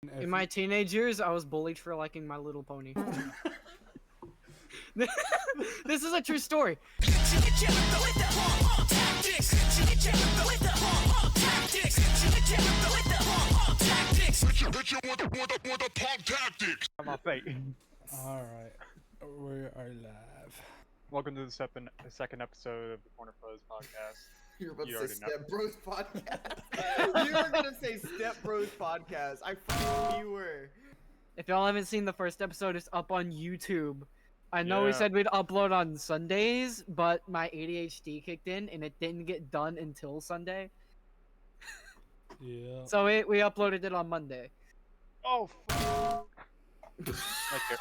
In my teenage years, I was bullied for liking My Little Pony. This is a true story. I'm off fate. Alright, we are live. Welcome to the second episode of the CornerFuzz Podcast. You're about You to say already Step Bros Podcast. You were gonna say Step Bros Podcast. I fucking you were. If y'all haven't seen the first episode, it's up on YouTube. I know we Yeah. said we'd upload on Sundays, but my ADHD kicked in and it didn't get done until Sunday. Yeah. So we uploaded it on Monday. Oh,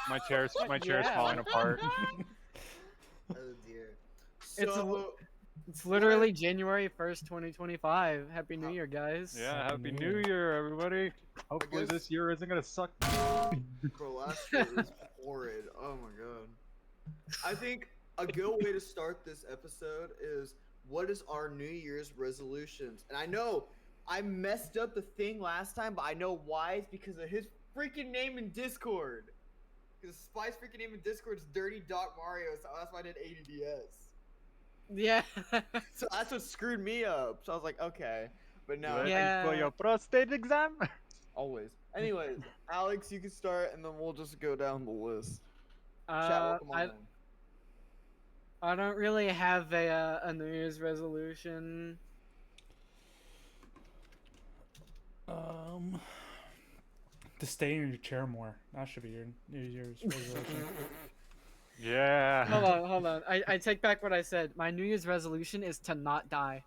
my chair's Yeah. falling apart. Oh dear. It's So It's literally January 1st, 2025. Happy New Year, guys. Yeah, Happy Happy New New Year, everybody. Hopefully guess- this year isn't gonna suck. bro, last year was horrid. Oh my god. I think a good way to start this episode is what is our New Year's resolutions? And I know I messed up the thing last time, but I know why. It's because of his freaking name in Discord. Because Spy's freaking name in Discord is Dirty Doc Mario, so that's why I did ADDS. Yeah. So that's what screwed me up. So I was like, okay. But no, Ready Yeah. for your prostate exam? always. Anyways, Alex, you can start, and then we'll just go down the list. Chat, Uh, welcome on in. I don't really have a New Year's resolution. To stay in your chair more. That should be your New Year's resolution. Yeah. Hold on. I take back what I said. My New Year's resolution is to not die.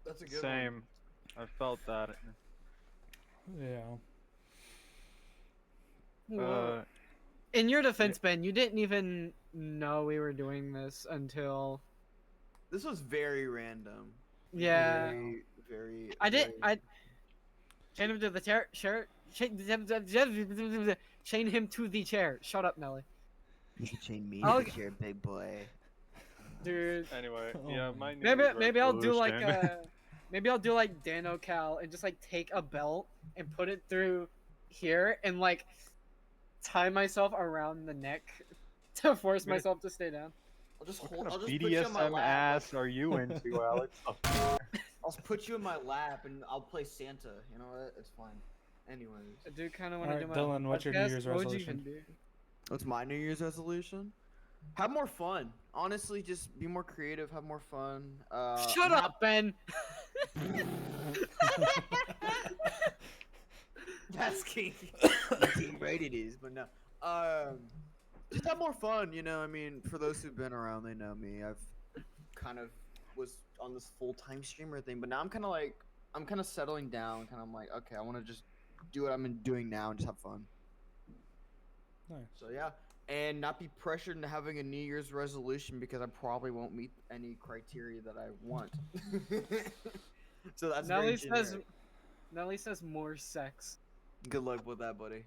That's a good one. Same. I felt that. Yeah. In your defense, Ben, you didn't even know we were doing this until. This was very random. Yeah. Very. I did. very- I chain him to the chair. Chain him to the chair. Shut up, Nelly. You can chain me I'll- to your big boy. Dude. Anyway, Oh yeah, my- my New Year's Maybe I'll do like resolution- maybe I'll do like Dan Cal and just like take a belt and put it through here and like tie myself around the neck to force Gonna- myself to stay down. I'll just What hold. kind I'll of just put you in my BDSM lap. ass are you into, Alex? I'll just put you in my lap and I'll play Santa. You know what? It's fine. Anyways, I do kind of want to Alright, do my Dylan, what's your New podcast. Year's What would you even resolution? do? what's my New Year's resolution? Have more fun. Honestly, just be more creative. Have more fun. Shut up, Ben. That's king. Right, it is, but no. Just have more fun. You know, I mean, for those who've been around, they know me. I've kind of was on this full-time streamer thing, but now I'm kind of settling down. Kind of like, okay, I want to just do what I'm doing now and just have fun. Nice. So yeah, and not be pressured into having a New Year's resolution because I probably won't meet any criteria that I want. So that's very Nelly says. generic. Nelly says more sex. Good luck with that, buddy.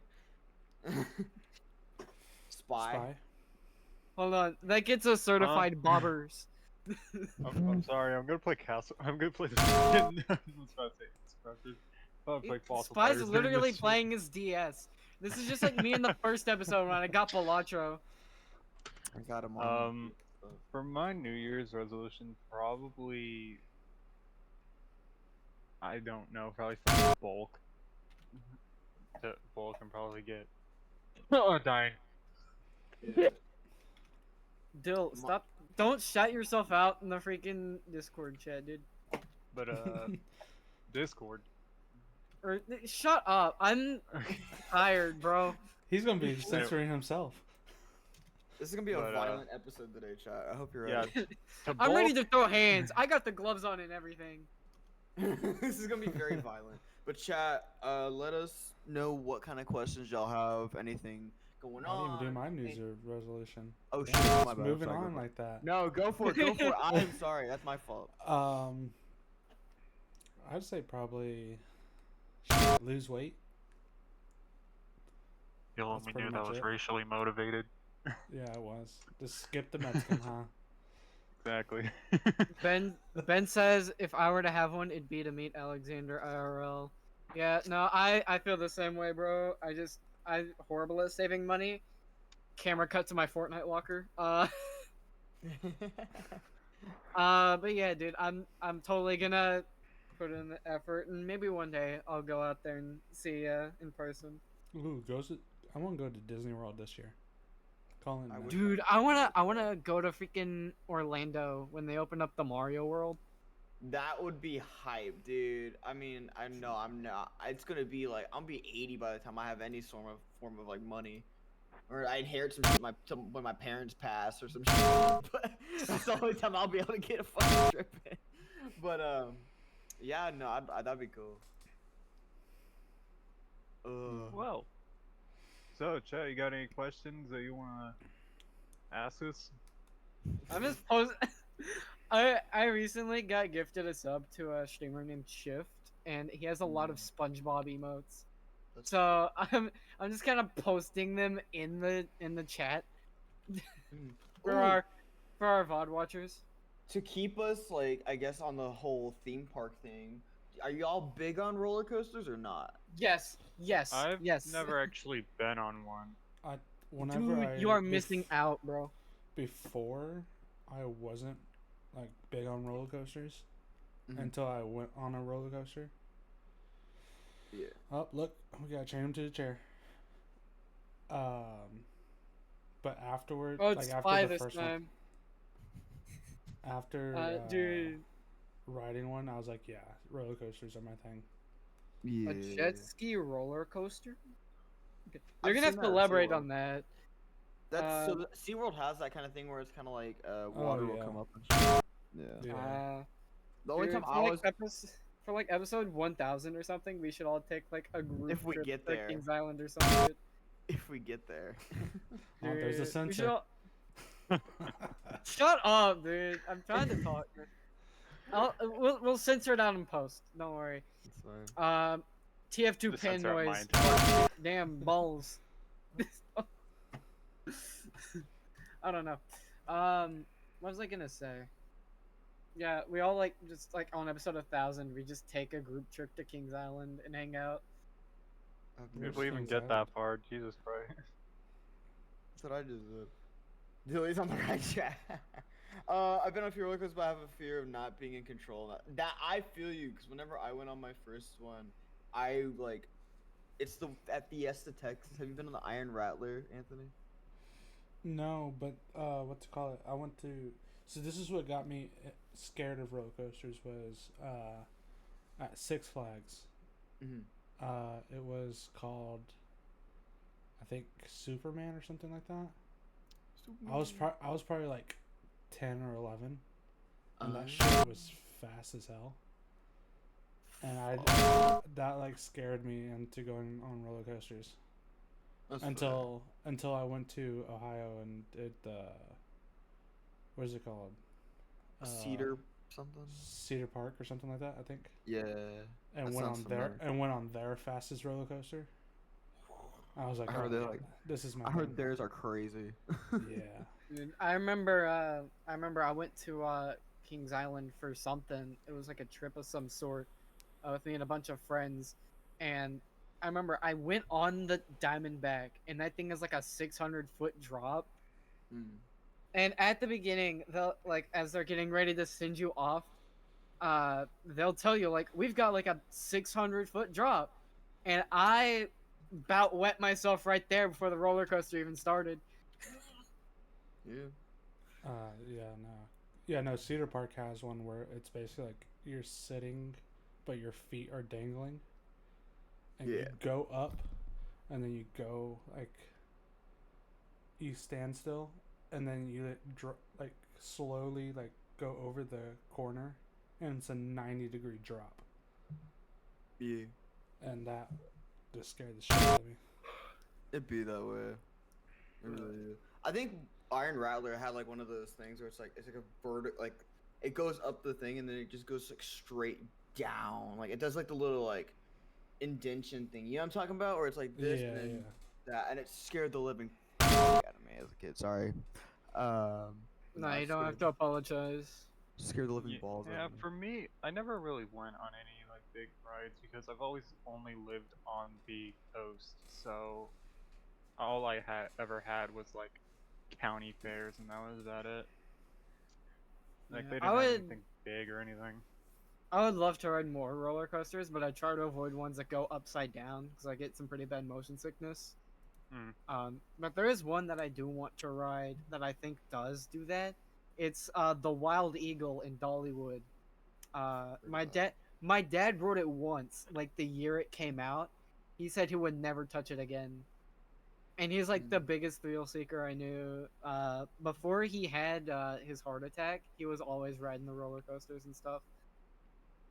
Spy. Spy. Hold on, that gets us certified bobbers. I'm sorry. I'm gonna play Castle. I'm gonna play the. I was about to say Scruffers. I'm gonna play Fossil Spy's Fighters during literally this- playing his DS. This is just like me in the first episode when I got Balatro. I got him on. For my New Year's resolution, probably. I don't know. Probably for bulk. To bulk and probably get. Oh, dying. Dill, stop! Don't shout yourself out in the freaking Discord chat, dude. But Discord. Or shut up! I'm tired, bro. He's gonna be censoring himself. This is gonna be a but, violent episode today, chat. I hope you're Yeah. ready. To I'm ready bulk- to throw hands. I got the gloves on and everything. This is gonna be very violent. But chat, let us know what kind of questions y'all have. Anything going I didn't on? even do my New any- Year's resolution. Oh shit! Damn, my it's bad. moving Sorry, go on for it. like that. No, go for it. Go for it. I'm sorry. That's my fault. I'd say probably lose weight. You That's pretty much it. racially motivated. Yeah, it was. Just skip the Mexican, huh? Exactly. Ben says if I were to have one, it'd be to meet Alexander IRL. Yeah, no, I feel the same way, bro. I'm horrible at saving money. Camera cut to my Fortnite locker. But yeah, dude, I'm totally gonna put in the effort, and maybe one day I'll go out there and see in person. Ooh, I want to go to Disney World this year. Colin, I wish Dude, I wanna go to freaking Orlando when they open up the Mario World. That would be hype, dude. I mean, I know I'm not. It's gonna be like I'm gonna be 80 by the time I have any form of like money, or I inherit some shit when my parents pass or some shit. But that's the only time I'll be able to get a fucking trip in. But yeah, no, that'd be cool. Well. So, Chet, you got any questions that you wanna ask us? I'm just post. I recently got gifted a sub to a streamer named Shift, and he has a lot of SpongeBob emotes. That's So I'm just kind of posting them in the chat for Ooh. our VOD watchers. To keep us like I guess on the whole theme park thing. Are y'all big on roller coasters or not? Yes, yes, I've yes. never actually been on one. Dude, you are missing out, bro. Before, I wasn't like big on roller coasters Mhm. until I went on a roller coaster. Yeah. Oh, look, we gotta chain him to the chair. But afterward, Oh, it's like after Spy the this first time. one, after Dude, riding one, I was like, yeah, roller coasters are my thing. Yeah. a jet ski roller coaster. Okay. I've You're gonna have seen to that at elaborate SeaWorld. on that. That's so Um, SeaWorld has that kind of thing where it's kind of like water will yeah. come up and shit. Yeah. Yeah. The only Dude, time for I like was for like episode 1000 or something, we should all take like a group If we trip get to there. Kings Island or something. if we get there. Oh, there's a Dude, we should sensor. all... Shut up, dude. I'm trying to talk. We'll censor it out in post. Don't worry. That's fine. TF2 Just pan censor out noise. mine. Damn balls. I don't know. What was I gonna say? Yeah, we all like just like on episode 1000, we just take a group trip to Kings Island and hang out. If we even Kings get Island? that far, Jesus Christ. That's what I just did. Dilly's on the right track. I've been on a few roller coasters, but I have a fear of not being in control. That I feel you, because whenever I went on my first one, I like, it's at Fiesta, Texas. Have you been on the Iron Rattler, Anthony? No, but what to call it? I went to. So this is what got me scared of roller coasters was at Six Flags. Mm-hmm. It was called, I think, Superman or something like that. I was probably like 10 or 11, and that shit was fast as hell. And that like scared me into going on roller coasters. That's Until I went to Ohio and did what is it called? Cedar something. Cedar Park or something like that, I think. Yeah. And That went sounds on their fastest roller coaster. I was like, I heard oh, they're man, like- this is my I heard thing." theirs are crazy. Yeah. Dude, I remember I went to Kings Island for something. It was like a trip of some sort with me and a bunch of friends. And I remember I went on the Diamondback, and that thing is like a 600-foot drop. Mm. And at the beginning, they'll like as they're getting ready to send you off, they'll tell you like we've got like a 600-foot drop, and I about wet myself right there before the roller coaster even started. Yeah. No, Cedar Park has one where it's basically like you're sitting, but your feet are dangling, and you Yeah. go up, and then you go like you stand still, and then you like slowly like go over the corner, and it's a 90-degree drop, Yeah. and that just scared the shit out of me. It'd be that way. It really is. I think Iron Rattler had like one of those things where it's like a like it goes up the thing and then it just goes like straight down. Like it does like the little like indention thing. You know what I'm talking about? Where it's like this and then that, and it scared the living out of me as a kid. Sorry. No, you don't have to apologize. Scared the living balls out Yeah, of me. for me, I never really went on any like big rides because I've always only lived on the coast, so all I ever had was like county fairs, and that was about it. Like Yeah, they didn't have anything big or anything. I would love to ride more roller coasters, but I try to avoid ones that go upside down because I get some pretty bad motion sickness. But there is one that I do want to ride that I think does do that. It's the Wild Eagle in Dollywood. My dad rode it once, like the year it came out. He said he would never touch it again. And he's like the biggest thrill seeker I knew. Before he had his heart attack, he was always riding the roller coasters and stuff.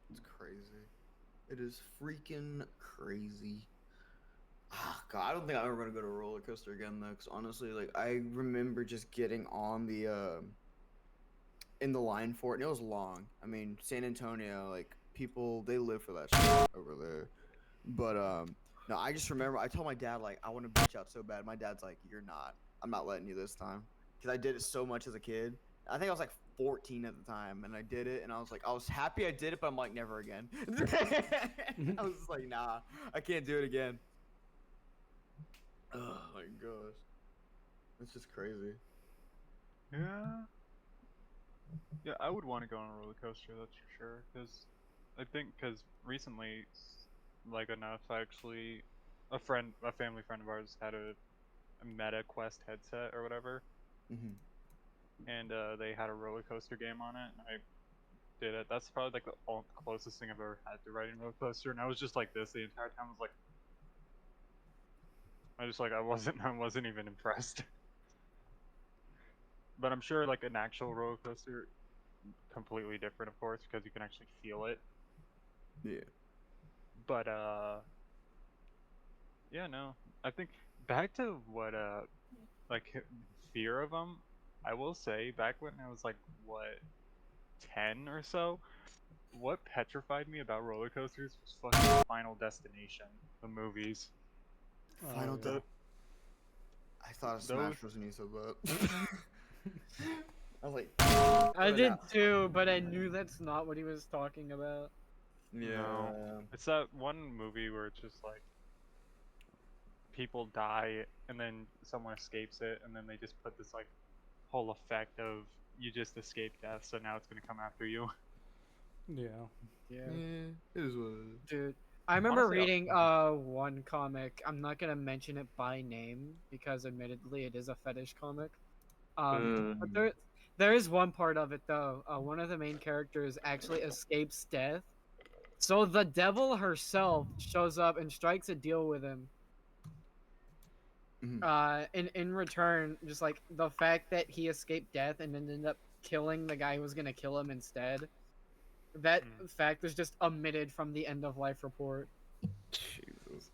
It's crazy. It is freaking crazy. Ah, God, I don't think I'm ever gonna go to a roller coaster again though. Cause honestly, like I remember just getting on the in the line for it, and it was long. I mean, San Antonio, like people they live for that shit over there. But no, I just remember I told my dad like I want to bitch out so bad. My dad's like, "You're not. I'm not letting you this time," because I did it so much as a kid. I think I was like 14 at the time, and I did it, and I was happy I did it, but I'm like never again. I was just like, nah, I can't do it again. Oh my gosh, it's just crazy. Yeah. Yeah, I would want to go on a roller coaster, that's for sure. Because recently, like enough, actually, a family friend of ours had a Meta Quest headset or whatever, and they had a roller coaster game on it, and I did it. That's probably like the closest thing I've ever had to riding a roller coaster, and I was just like this the entire time. I wasn't even impressed. But I'm sure like an actual roller coaster, completely different, of course, because you can actually feel it. Yeah. But yeah, no. I think back to what like fear of them. I will say back when I was like 10 or so, what petrified me about roller coasters was fucking Final Destination, the movies. Final yeah. I thought of Smash Bros. When you said that. I was like, I did too, but I knew that's not what he was talking about. yeah. No. It's that one movie where it's just like people die and then someone escapes it, and then they just put this like whole effect of you just escaped death, so now it's gonna come after you. Yeah. Yeah. It is what it is. Dude, I remember Honestly, reading one comic. I'm not gonna mention it by name because admittedly it is a fetish comic. But there is one part of it though. One of the main characters actually escapes death. So the devil herself shows up and strikes a deal with him. In return, just like the fact that he escaped death and then ended up killing the guy who was gonna kill him instead. That fact is just omitted from the end of life report. Jesus.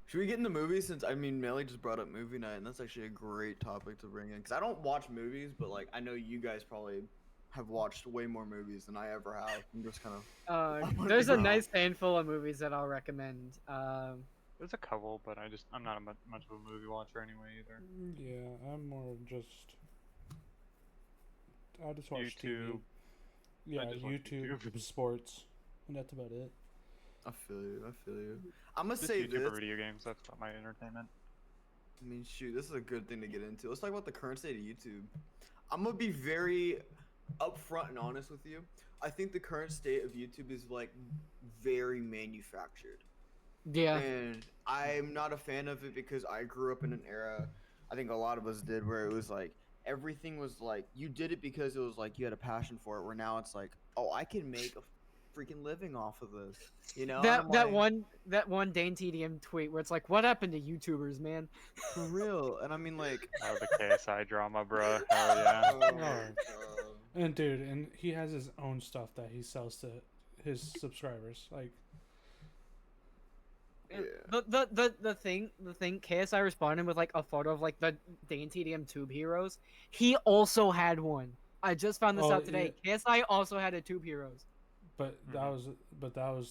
Should we get into movies? Since I mean, Melly just brought up movie night, and that's actually a great topic to bring in. Because I don't watch movies, but like I know you guys probably have watched way more movies than I ever have. I'm just kind of. There's a nice handful of movies that I'll recommend. There's a couple, but I'm not much of a movie watcher anyway either. Yeah, I'm more of just. I just watch YouTube. TV. Yeah, YouTube, sports, and that's about it. I feel you. I'm gonna Just say YouTube this. or video games. That's not my entertainment. I mean, shoot, this is a good thing to get into. Let's talk about the current state of YouTube. I'm gonna be very upfront and honest with you. I think the current state of YouTube is like very manufactured. Yeah. And I'm not a fan of it because I grew up in an era, I think a lot of us did, where it was like everything was like you did it because it was like you had a passion for it. Where now it's like, oh, I can make a freaking living off of this. You know? That one Dane TDM tweet where it's like, what happened to YouTubers, man? For real. And I mean like Oh, the KSI drama, bro. Hell yeah. And dude, and he has his own stuff that he sells to his subscribers. Like, yeah. The thing, KSI responded with like a photo of like the Dane TDM Tube Heroes. He also had one. I just found this out today. Yeah. KSI also had a Tube Heroes. But that was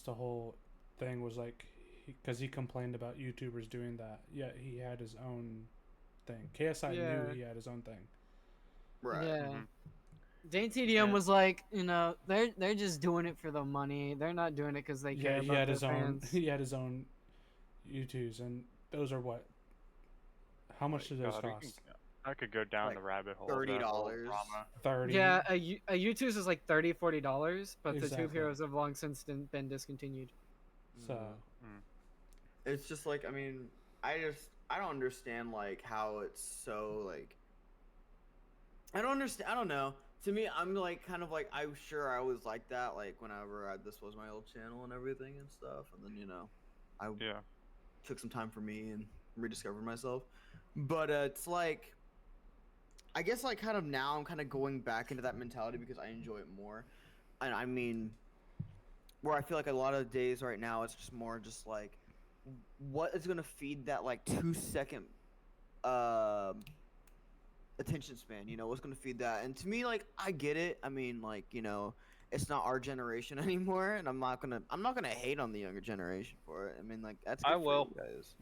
the whole thing was like, because he complained about YouTubers doing that. Yeah, he had his own thing. KSI knew he had his own thing. Right. Yeah. JTDM Yeah. was like, they're just doing it for the money. They're not doing it because they care Yeah, he about had their his own. fans. He had his own YouTubes, and those are what? How much do those God, cost? I could go down Like the rabbit hole. of that whole $30. drama. 30. Yeah, a YouTube's is like $30-$40, but the Tube Exactly. Heroes have long since been discontinued. So It's just like, I mean, I don't understand like how it's so like. I don't understand. I don't know. To me, I'm like kind of like I'm sure I was like that like whenever this was my old channel and everything and stuff, and then I Yeah. took some time for me and rediscovered myself. But it's like, I guess like kind of now I'm kind of going back into that mentality because I enjoy it more, and I mean, where I feel like a lot of days right now it's just more just like, what is gonna feed that like 2 second attention span, what's gonna feed that? And to me, like, I get it. I mean, like, it's not our generation anymore, and I'm not gonna hate on the younger generation for it. I mean, like, that's good I for will. you guys.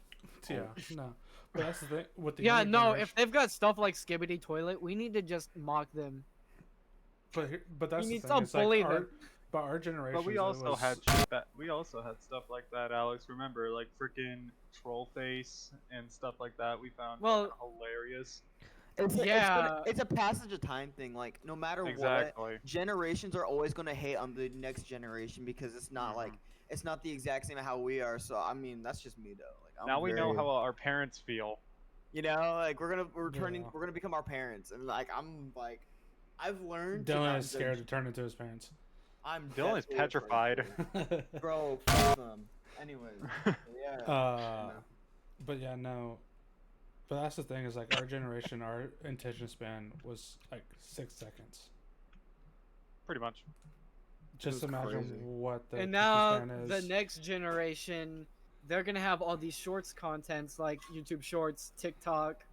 yeah, no. But that's the thing with the Yeah, younger no, generation- if they've got stuff like Skibbity Toilet, we need to just mock them. but that's You the need thing. to It's like bully our, them. but our generation. But we also had we also had stuff like that, Alex. Remember, like freaking troll face and stuff like that. We found Well- fucking hilarious. It's a passage of time thing. Like, no matter Exactly. what, generations are always gonna hate on the next generation because it's not like it's not the exact same how we are. So I mean, that's just me though. Like, Now we know how our parents feel. like we're Yeah. gonna become our parents, and like I've learned. to Dylan not is scared to judge- turn into his parents. I'm Dylan is definitely petrified. afraid to. Bro, fuck them. Anyways, yeah. But yeah, no. But that's the thing is like our generation, our attention span was like 6 seconds. Pretty much. Just was imagine crazy. what the And attention now span the is. next generation, they're gonna have all these shorts contents like YouTube Shorts, TikTok,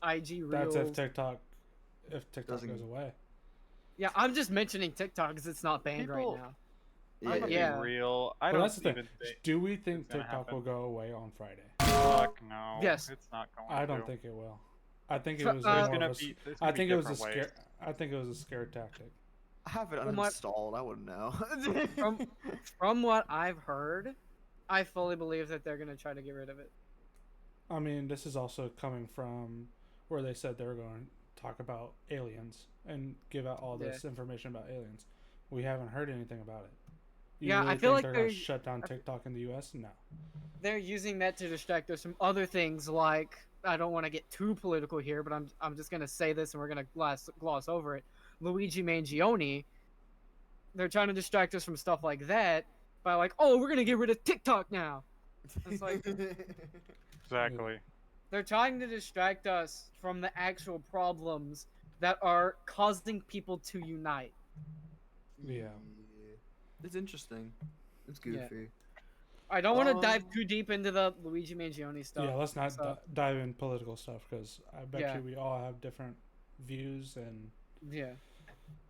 IG Reels. That's if TikTok Doesn't- goes away. Yeah, I'm just mentioning TikTok because it's not banned People- right now. I'm gonna Yeah. be real. I But don't that's the thing. even think. Do we think it's gonna TikTok happen. will go away on Friday? Fuck no. Yes. It's not going. I don't to. think it will. I think it Fr- was uh, more There's of gonna a be. s- There's I gonna think be it was a different ways. scare. I think it was a scare tactic. I have it From what- uninstalled. I wouldn't know. From what I've heard, I fully believe that they're gonna try to get rid of it. I mean, this is also coming from where they said they were going to talk about aliens and give out all this information about aliens. We haven't heard anything about it. You Yeah, I really feel think like they're going to they're- shut down TikTok in the U.S.? No. They're using that to distract us from other things like, I don't want to get too political here, but I'm just gonna say this and we're gonna gloss over it. Luigi Mangione. They're trying to distract us from stuff like that by like, oh, we're gonna get rid of TikTok now. It's like Exactly. they're trying to distract us from the actual problems that are causing people to unite. Yeah. It's interesting. It's Yeah. goofy. I don't want to Um, dive too deep into the Luigi Mangione stuff. Yeah, let's not so- dive in political stuff because I bet Yeah. you we all have different views and Yeah.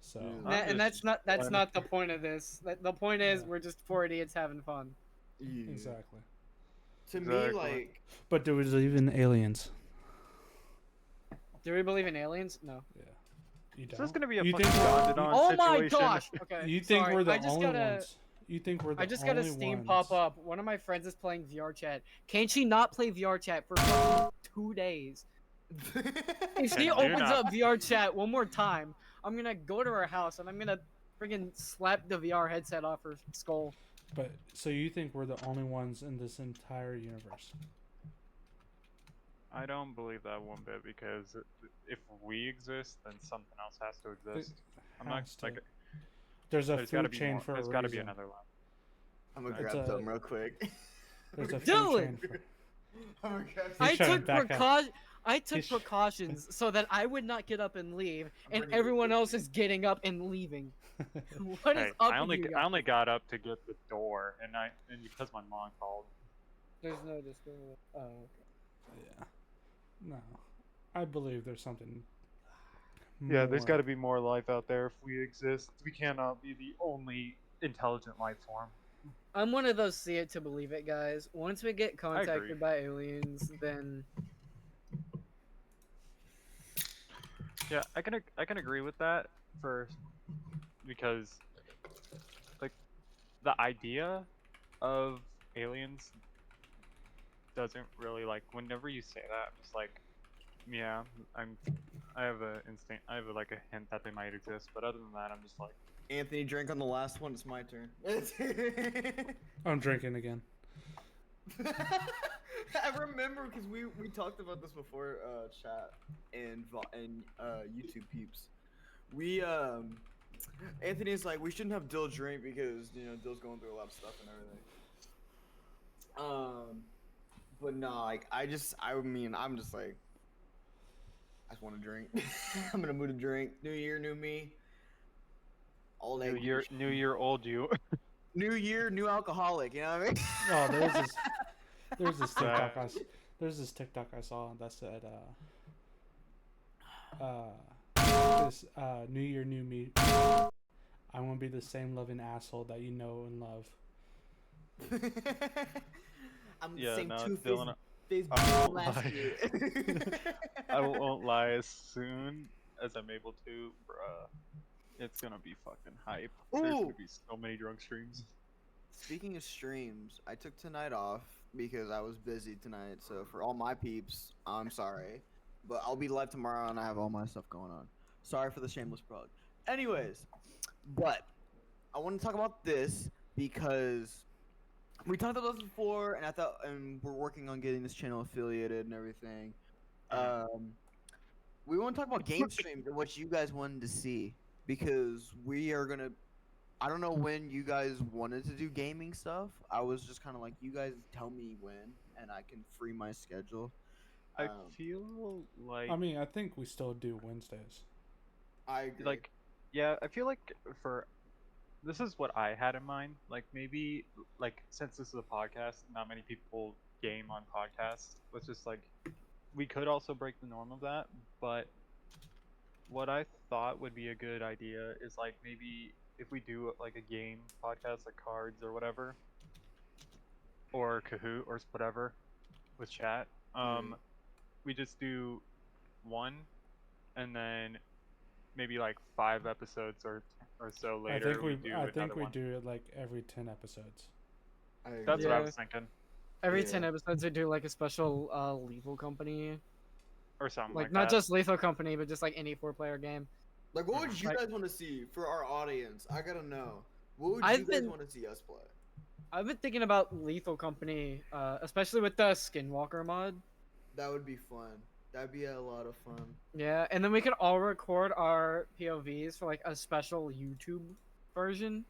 so. Yeah. I'm And that's just not glad- not the point of this. The point is Yeah. we're just four idiots having fun. Yeah. Exactly. To me, Exactly. like, But do we believe in aliens? Do we believe in aliens? No. Yeah. You This don't? is gonna be a You fucking think- grounded on Oh my situation. gosh! Okay. You think sorry, we're the I just only gotta, ones? You think we're the I just got a only Steam ones? pop up. One of my friends is playing VR chat. Can she not play VR chat for fucking 2 days? If she Can opens not. up VR chat one more time, I'm gonna go to her house and I'm gonna friggin' slap the VR headset off her skull. But so you think we're the only ones in this entire universe? I don't believe that one bit because if we exist, then something else has to exist. I'm not Has to. like. There's a There's got to food be chain more. for There's a got to be reason. another one. I'm gonna It's grab a- something real quick. There's a food Dylan! chain for. I'm gonna grab He's I trying to took back out. I took He's- precautions so that I would not get up and leave, and bringing everyone it. else is getting up and leaving. What is Hey, up I with you only guys? I only got up to get the door, and because my mom called. There's no discrimination. Oh, okay. Yeah. No, I believe there's something. Yeah, there's more. got to be more life out there if we exist. We cannot be the only intelligent life form. I'm one of those see it to believe it guys. Once we get agree. contacted by aliens, then Yeah, I can agree with that for because like the idea of aliens doesn't really like. Whenever you say that, I'm just like, yeah, I have a instinct. I have like a hint that they might exist, but other than that, I'm just like, Anthony drank on the last one. It's my turn. I'm drinking again. I remember because we talked about this before, chat and YouTube peeps. We Anthony's like, we shouldn't have Dill drink because Dill's going through a lot of stuff and everything. But no, like I'm just like, I just want to drink. I'm in a mood to drink. New year, new me. All that. New year, old you. New year, new alcoholic. You know what I mean? Oh, there's this TikTok I saw that said, New year, new me. I want to be the same loving asshole that you know and love. I'm the Yeah, same no, two-faced Dylan, Facebook last year. I won't lie. As soon as I'm able to, bruh, it's gonna be fucking hype. There's Ooh. gonna be so many drunk streams. Speaking of streams, I took tonight off because I was busy tonight. So for all my peeps, I'm sorry, but I'll be live tomorrow and I have all my stuff going on. Sorry for the shameless plug. Anyways, but I want to talk about this because we talked about this before, and we're working on getting this channel affiliated and everything. We want to talk about game streams and what you guys wanted to see because we are gonna. I don't know when you guys wanted to do gaming stuff. I was just kind of like, you guys tell me when, and I can free my schedule. I feel like. I mean, I think we still do Wednesdays. I agree. Like, yeah, I feel like this is what I had in mind. Like maybe like since this is a podcast, not many people game on podcasts. Let's just like we could also break the norm of that. But what I thought would be a good idea is like maybe if we do like a game podcast, like cards or whatever, or Kahoot or whatever with chat. We just do one, and then maybe like 5 episodes or so later. I think we do it like every 10 episodes. That's what I was thinking. Every 10 episodes, we do like a special Lethal Company. Or something Like like not that. just Lethal Company, but just like any 4-player game. Like, what would you guys want to see for our audience? I gotta know. What would you guys want to see us play? I've been thinking about Lethal Company, especially with the Skinwalker mod. That would be fun. That'd be a lot of fun. Yeah, and then we could all record our POVs for like a special YouTube version.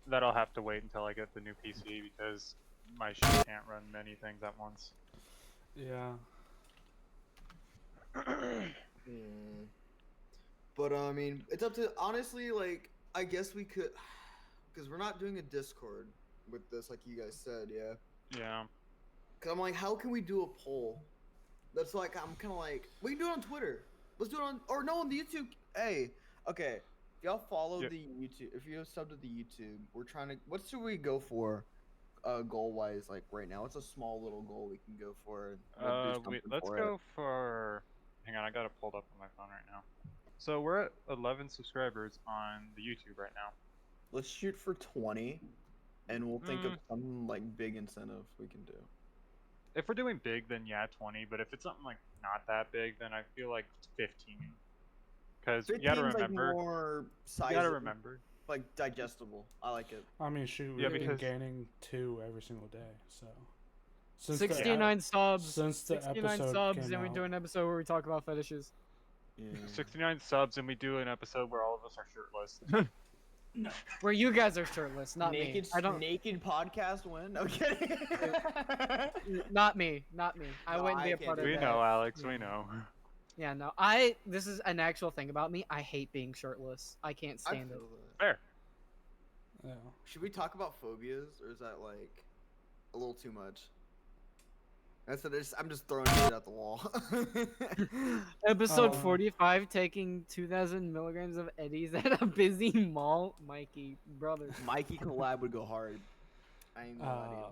That'll have to wait until I get the new PC because my shit can't run many things at once. Yeah. But I mean, it's up to honestly. Like, I guess we could, because we're not doing a Discord with this, like you guys said, yeah. Yeah. Cause I'm like, how can we do a poll? That's like, I'm kind of like, we can do it on Twitter. Let's do it on, or no, on the YouTube. Hey, okay, if y'all follow the YouTube, if you sub to the YouTube, we're trying to. What should we go for? Goal wise, like right now, it's a small little goal we can go for. Let's go for. Hang on, I got it pulled up on my phone right now. So we're at 11 subscribers on the YouTube right now. Let's shoot for 20, and we'll think of some like big incentive we can do. If we're doing big, then yeah, 20. But if it's something like not that big, then I feel like 15. Because you gotta remember. Like more you gotta remember. Like digestible. I like it. I mean, shoot, we've been gaining 2 every single day, so. Since 69 subs. Since the 69 subs, and we do an episode where we talk about fetishes. Yeah. 69 subs, and we do an episode where all of us are shirtless. No. Where you guys are shirtless, not me. I don't. Naked podcast win? No kidding. Not me. I wouldn't be a part of that. We know, Alex. We know. Yeah, no. This is an actual thing about me. I hate being shirtless. I can't stand it. Fair. Yeah. Should we talk about phobias, or is that like a little too much? I'm just throwing shit at the wall. Episode 45, taking 2,000 milligrams of Eddies at a busy mall. Mikey, brother. Mikey collab would go hard. I ain't gonna lie to you.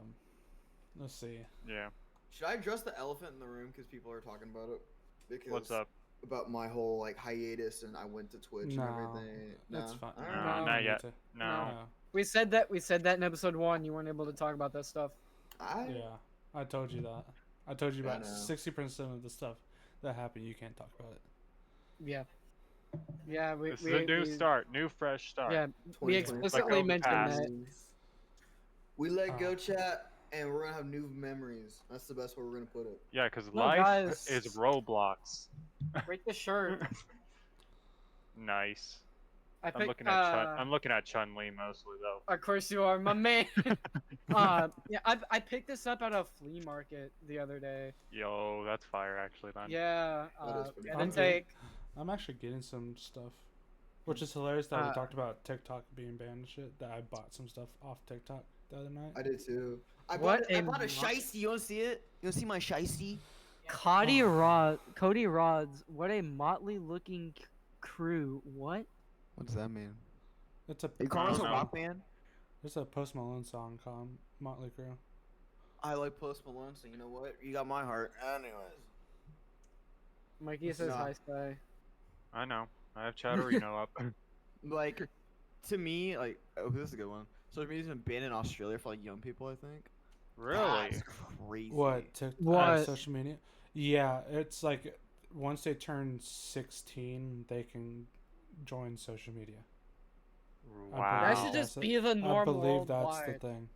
Let's see. Yeah. Should I address the elephant in the room because people are talking about it? Because What's up? about my whole like hiatus and I went to Twitch and No, everything? that's fine. All No, right. not need yet. to. No. We said that in episode 1. You weren't able to talk about that stuff. Yeah, I told you that. I told you I about know. 60% of the stuff that happened. You can't talk about it. Yeah. Yeah, This is a new start, new fresh start. Yeah, we 2020. explicitly Like mentioned past. that. We let go, Oh. chat, and we're gonna have new memories. That's the best way we're gonna put it. Yeah, because No, life guys. is Roblox. Break the shirt. Nice. I I'm picked, looking at Chun. I'm looking at Chun-Li mostly though. Of course you are, my man. Yeah, I picked this up at a flea market the other day. Yo, that's fire actually, man. Yeah, That is pretty and cool. then take. I'm actually getting some stuff, which is hilarious that we Uh, talked about TikTok being banned and shit. That I bought some stuff off TikTok the other night. I did too. I What bought, I a bought a mo- shiesty. You wanna see it? You wanna see my shiesty? Cody Rods, what a motley looking crew. What? What does that mean? It's a. Are you calling us a know. rock band? There's a Post Malone song called Motley Crue. I like Post Malone, so you know what? You got my heart. Anyways. Mikey It's says not. hi, Sky. I know. I have Chatterino up. Like, to me, like, oh, this is a good one. Social media's been banned in Australia for like young people, I think. Really? That's crazy. What? TikTok? What? Social media? Yeah, it's like once they turn 16, they can join social media. Wow. That should just be the norm I believe that's worldwide. the thing.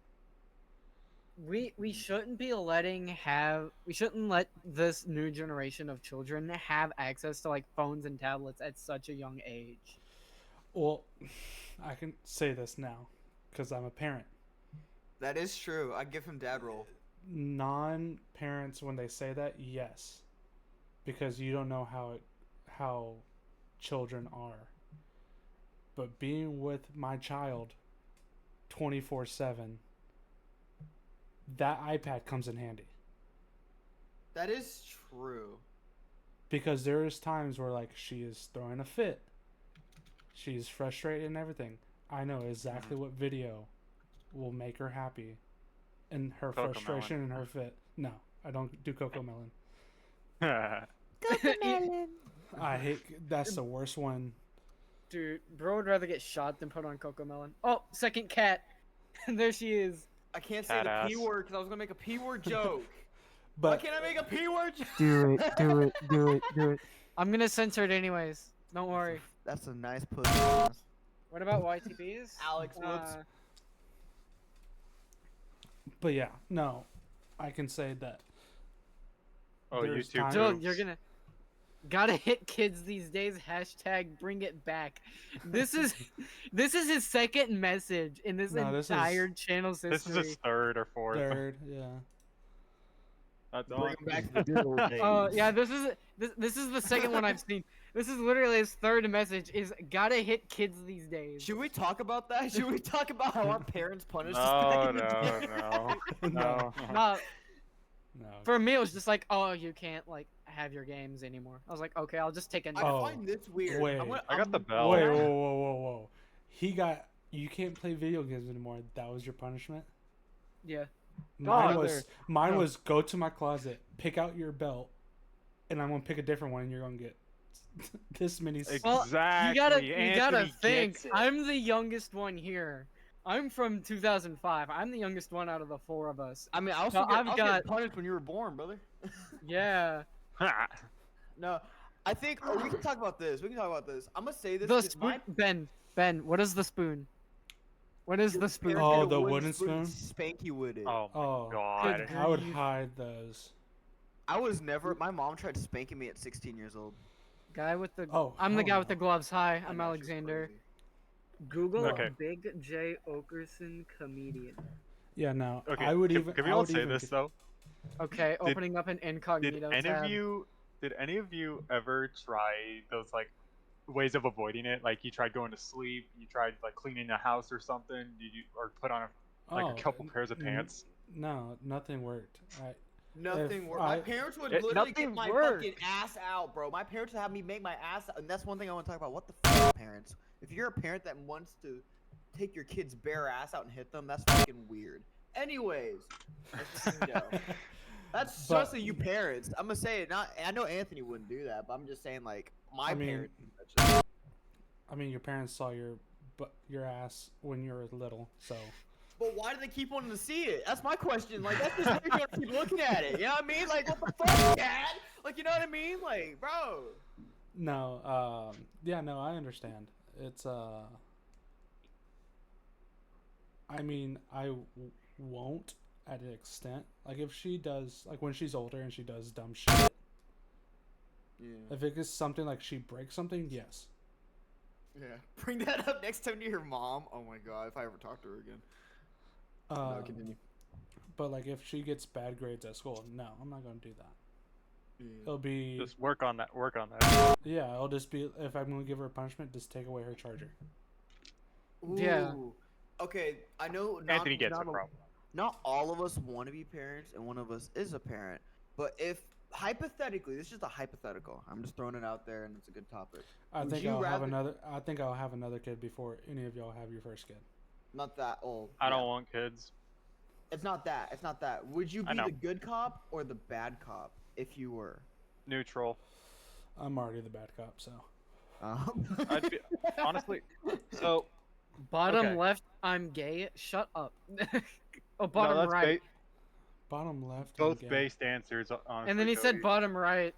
We shouldn't be we shouldn't let this new generation of children have access to like phones and tablets at such a young age. Well, I can say this now because I'm a parent. That is true. I give him dad roll. Non-parents, when they say that, yes, because you don't know how children are. But being with my child 24/7, that iPad comes in handy. That is true. Because there is times where like she is throwing a fit, she's frustrated and everything. I know exactly what video will make her happy, and her Cocomelon. frustration and her fit. No, I don't do Coco Melon. I hate. That's the worst one. Dude, bro would rather get shot than put on Cocomelon. Oh, second cat. There she is. I can't say Cat the ass. P word because I was gonna make a P word joke. Why But can't I make a P word joke? Do it. I'm gonna censor it anyways. Don't worry. That's a nice pussy. What about YTBs? Alex, whoops. but yeah, no, I can say that. Oh, There's YouTube. times- Dude, boobs. you're gonna gotta hit kids these days. Hashtag bring it back. This is his second message in this No, this entire channel's This history. is his third or fourth. Third, yeah. That's all. Bring 'em back to the good old days. Oh yeah, this is the second one I've seen. This is literally his third message. Is gotta hit kids these days. Should we talk about that? Should we talk about how our parents punished us No, back in the no, day? no, no. Nah, No. for me it was just like, oh, you can't like have your games anymore. I was like, okay, I'll just take a I note. Oh, find this weird. wait. I got the bell. Wait, whoa. You can't play video games anymore. That was your punishment? Yeah. Mine Oh, was go to my closet, pick out your belt, and I'm gonna pick a different one and you're gonna get this many Well, Exactly. you gotta Anthony think. gets it. I'm the youngest one here. I'm from 2005. I'm the youngest one out of the four of us. I mean, I No, I I've was got- getting punished when you were born, brother. Yeah. No, I think we can talk about this. We can talk about this. I'm gonna say this. The 'cause my spoon. Ben. What is the spoon? What is the spoon? parents Oh, get a the wooden spoon? Spank you with it. Oh my Oh, god. Good I would grief. hide those. I was never. My mom tried spanking me at 16 years old. Guy with the. Oh, I'm the hell guy no. with the gloves. Hi, I I'm know, she's Alexander. crazy. Google Okay. Big J Okerson comedian. Yeah, no. Okay. I would can, even. Can we I all would say even this get- though? Okay, opening up an Did incognito any tab. of you? Did any of you ever try those like ways of avoiding it? Like you tried going to sleep, you tried like cleaning the house or something. Did you or put on like Oh, a couple pairs of n- pants? No, nothing worked. Nothing If worked. My I- parents would It- literally get Nothing my worked. fucking ass out, bro. My parents would have me make my ass out, and that's one thing I want to talk about. What the fuck, parents? If you're a parent that wants to take your kid's bare ass out and hit them, that's fucking weird. Anyways, let's just go. That's But- especially you parents. I'm gonna say it. Not. I know Anthony wouldn't do that, but I'm just saying like my I mean- parents. That's just- I mean, your parents saw your ass when you were little, so. But why do they keep wanting to see it? That's my question. Like that's just they're gonna keep looking at it. You know what I mean? Like what the fuck, Dad? Like you know what I mean? Like bro. No, yeah, no, I understand. It's, I mean, won't at an extent. Like, if she does, like, when she's older and she does dumb shit, Yeah. if it is something like she breaks something, yes. Yeah. Bring that up next time to your mom. Oh my god, if I ever talk to her again. No, continue. But, like, if she gets bad grades at school, no, I'm not going to do that. Yeah. It'll be, Just work on that. Work on that. yeah, it'll just be, if I'm going to give her a punishment, just take away her charger. Yeah. Ooh. Okay, I know. Anthony gets not a problem. Not all of us want to be parents, and one of us is a parent. But if hypothetically, this is just a hypothetical. I'm just throwing it out there, and it's a good topic. I Would think you I'll have rather- another kid before any of y'all have your first kid. Not that old. I don't want kids. It's not that. It's not that. Would you I be know. the good cop or the bad cop if you were? Neutral. I'm already the bad cop, so. I'd be, honestly. So Bottom Okay. left, I'm gay. Shut up. Oh, no, bottom that's right. Bottom left. both and gay. based answers. Honestly, And then he said Cody. bottom right.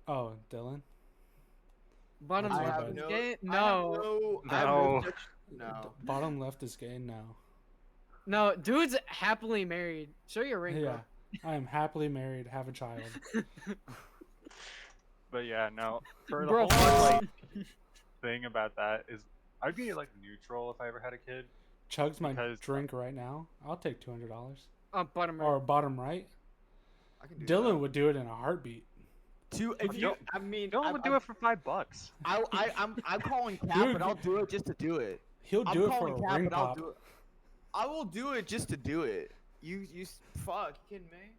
Oh, Dylan? Bottom I left have is no- gay? I have No. I have No. No. Bottom left is gay now. No, dude's happily married. Show your ring, Yeah. I am happily married, have a child. But yeah, no. For the Bro, whole fuck. like thing about that is, I'd be like neutral if I ever had a kid. Chugs my Because- drink right now. I'll take $200. Bottom right. Or bottom right. I can do Dylan that. would do it in a heartbeat. If you, Don't- I mean, No one would do it for $5. I'm calling cap, Dude, but I'll do it just to do it. He'll I'm do it for calling a cap, ring but I'll pop. do it. I will do it just to do it. Fuck, you kidding me?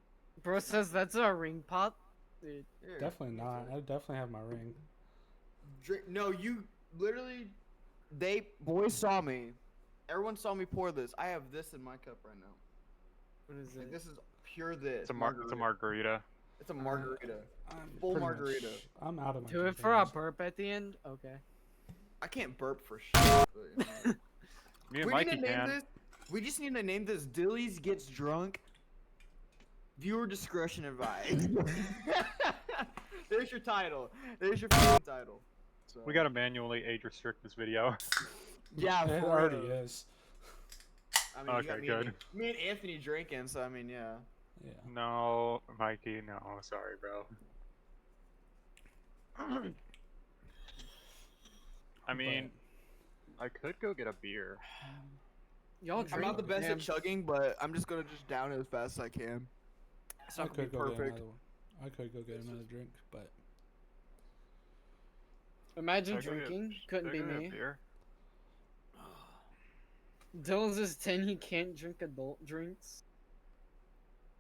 Bro says that's a ring pop. Dude. Yeah. Definitely not. I definitely have my ring. No, you literally. Boys saw me. Everyone saw me pour this. I have this in my cup right now. What is Like, it? this is pure this. It's a margarita. It's a margarita. I'm Full pretty margarita. I'm out of my Do it for a containers. burp at the end? Okay. I can't burp for shit. But, you know. Me and We Mikey need to name can. this. We just need to name this Dilly's Gets Drunk. Viewer discretion advised. There's your title. There's your fucking title. So. We gotta manually age restrict this video. Yeah, It for already real. is. I mean, you got Okay, me, good. Me and Anthony drinking, so I mean, yeah. Yeah. No, Mikey, no, sorry, bro. I mean, I could go get a beer. Y'all drink. I'm not the best damn. at chugging, but I'm just gonna just down it as fast as I can. It's I not gonna could be go get perfect. another one. I could go get another drink, but Imagine Should I go get- drinking. should Couldn't I be go get a me. beer? Dylan's is 10. He can't drink adult drinks.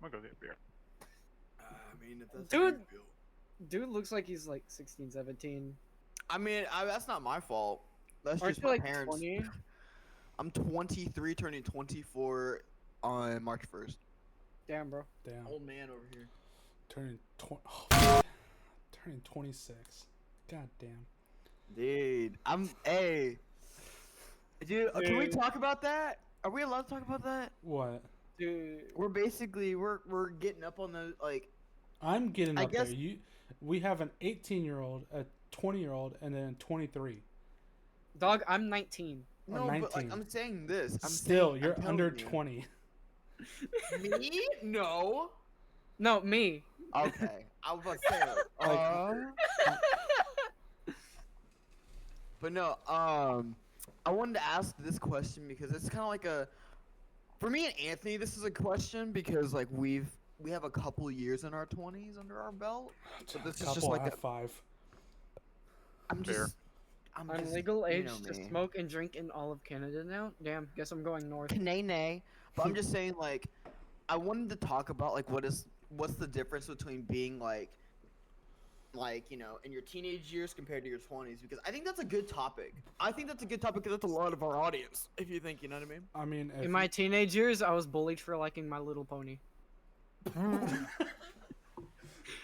I'm gonna go get a beer. I mean, if that's Dude. how you feel. Dude looks like he's like 16, 17. I mean, that's not my fault. That's Aren't just you my like parents. 20? I'm 23, turning 24 on March 1st. Damn, bro. damn. Old man over here. Turning 26. God damn. Dude, hey. Dude, can we Dude. talk about that? Are we allowed to talk about that? What? Dude. We're basically we're getting up on the like. I'm getting I up guess- there. We have an 18-year-old, a 20-year-old, and then a 23. Dog, I'm 19. Or No, but like 19. I'm saying this. Still, I'm you're telling under you. 20. Me? No. No, me. Okay. I was about to say. But no. I wanted to ask this question because it's kind of like for me and Anthony, this is a question because like we have a couple years in our 20s under our belt. But this is just Couple, like I have 5. I'm Fair. just. I'm I'm just, legal you age know to me. smoke and drink in all of Canada now. Damn, guess I'm going north. Nay. But I'm just saying like, I wanted to talk about like what's the difference between being like you know in your teenage years compared to your 20s because I think that's a good topic. I think that's a good topic because that's a lot of our audience. If you think you know what I mean. I mean, if In my teenage years, I was bullied for liking My Little Pony.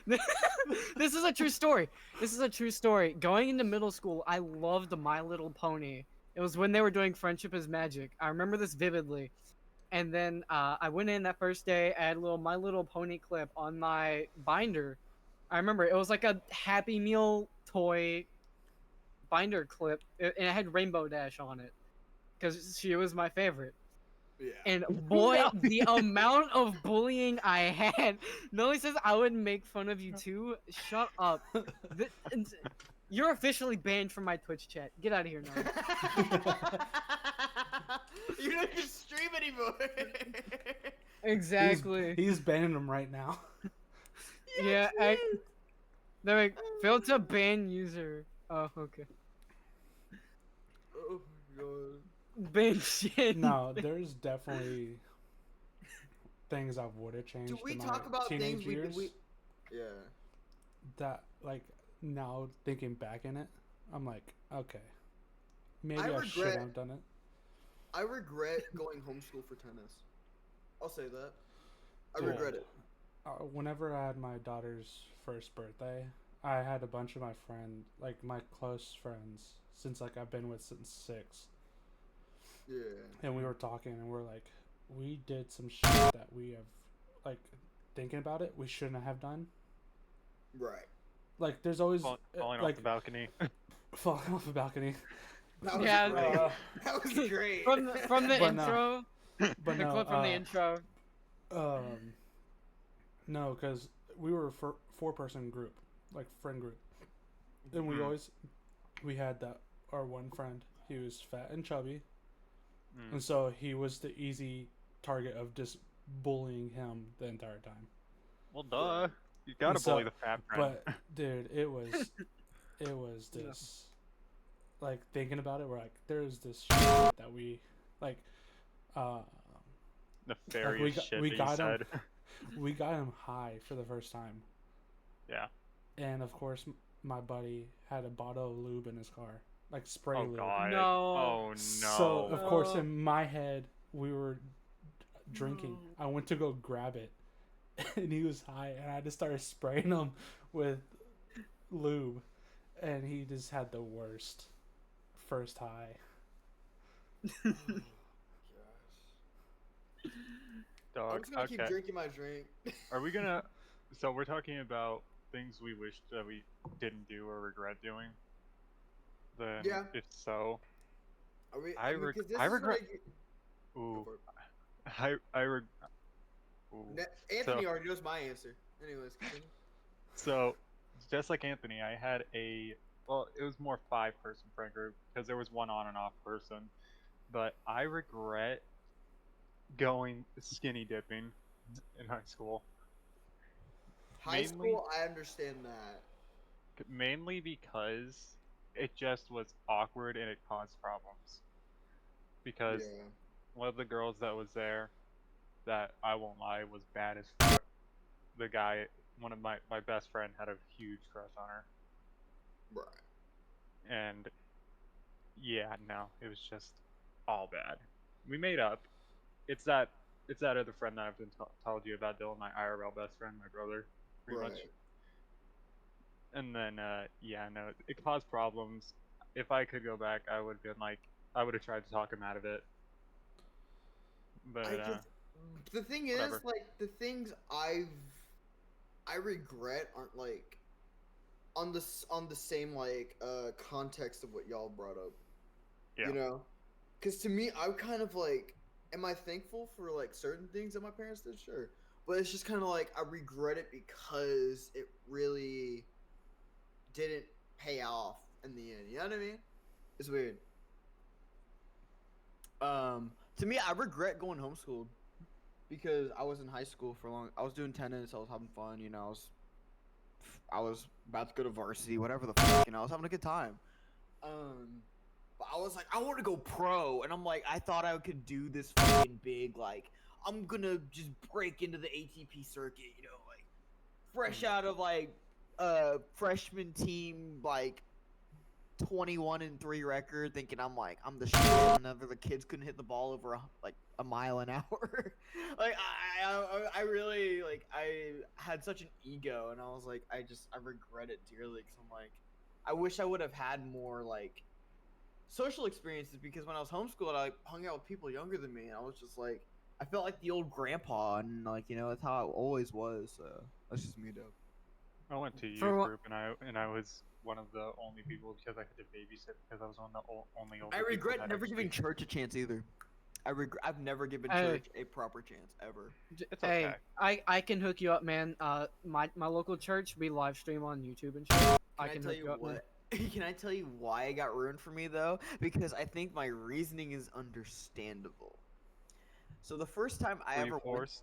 This is a true story. This is a true story. Going into middle school, I loved My Little Pony. It was when they were doing Friendship is Magic. I remember this vividly. And then I went in that first day. I had a little My Little Pony clip on my binder. I remember it was like a Happy Meal toy binder clip, and it had Rainbow Dash on it because she was my favorite. Yeah. And boy, the amount of bullying I had. Noli says I would make fun of you too. Shut up. You're officially banned from my Twitch chat. Get out of here, Noli. You don't even stream anymore. Exactly. He's banning them right now. Yeah, they're like, failed to ban user. Oh, okay. Oh my god. Ban shit. No, there's definitely things I would have changed. Do we in my talk about teenage things years Yeah. that, like, now thinking back in it, I'm like, okay, maybe I I should regret- have done it. I regret going homeschool for tennis. I'll say that. I Yeah. regret it. Whenever I had my daughter's first birthday, I had a bunch of my friends, like my close friends, since like I've been with since 6, Yeah. and we were talking, and we're like, we did some shit that we have, like, thinking about it, we shouldn't have done. Right. Like, there's always Falling like off the balcony. falling off the balcony. That was Yeah, great. uh, That was great. From the But no. intro, But the no, clip from the intro. No, because we were a 4-person group, like friend group, and we had our one friend. He was fat and chubby, and so he was the easy target of just bullying him the entire time. Well, duh. You gotta And so- bully the fat friend. But dude, it was this, like, thinking about it, we're like, there's this shit that we like. Nefarious shit we that got you him. said. We got him high for the first time. Yeah. And of course, my buddy had a bottle of lube in his car, like spray Oh lube. god. No. Oh no. So of course, No. in my head, we were drinking. I went to go grab it, and he was high, and I just started spraying him with lube, and he just had the worst first high. Dog. I'm just gonna Okay. keep drinking my drink. Are we gonna? So we're talking about things we wish that we didn't do or regret doing. Then, Yeah. if so, Are we? I 'cause this I is regret- regu- ooh, Go for it. ooh. Anthony So- already knows my answer. Anyways, continue. So, just like Anthony, I had it was more 5-person friend group because there was one on and off person. But I regret going skinny dipping in high school. High Mainly- school, I understand that. Mainly because it just was awkward and it caused problems. Because Yeah. one of the girls that was there, that I won't lie, was bad as fuck. The guy, one of my best friend, had a huge crush on her. Right. And yeah, no, it was just all bad. We made up. It's that other friend that I've been told you about, Dylan, my IRL best friend, my brother, pretty much. Right. And then yeah, no, it caused problems. If I could go back, I would have been like, I would have tried to talk him out of it. But The thing is, whatever. like, the things I regret aren't like on the same like context of what y'all brought up. yeah, You know, because to me, I'm kind of like, am I thankful for like certain things that my parents did? Sure, but it's just kind of like I regret it because it really didn't pay off in the end. You know what I mean? It's weird. To me, I regret going homeschooled because I was in high school for long. I was doing tennis. I was having fun. You know, I was about to go to varsity, whatever the fuck. You know, I was having a good time. But I was like, I want to go pro, and I'm like, I thought I could do this fucking big, like, I'm gonna just break into the ATP circuit. You know, like, fresh out of like freshman team, like 21-3 record, thinking I'm the shit. And none of the kids couldn't hit the ball over like a mile an hour. Like I really like I had such an ego, and I was like I regret it dearly because I'm like I wish I would have had more like social experiences because when I was homeschooled, I hung out with people younger than me, and I was just like I felt like the old grandpa, and like that's how I always was. So that's just me, though. I went to youth For what- group and I was one of the only people because I had to babysit because I was on the only older I people regret that never giving actually- church a chance either. I've never given Hey. church a proper chance ever. It's Hey, okay. I can hook you up, man. My local church, we live stream on YouTube and shit. I can tell hook you you up, man. what? Can I tell you why it got ruined for me though? Because I think my reasoning is understandable. So the first time I Were you ever went, forced?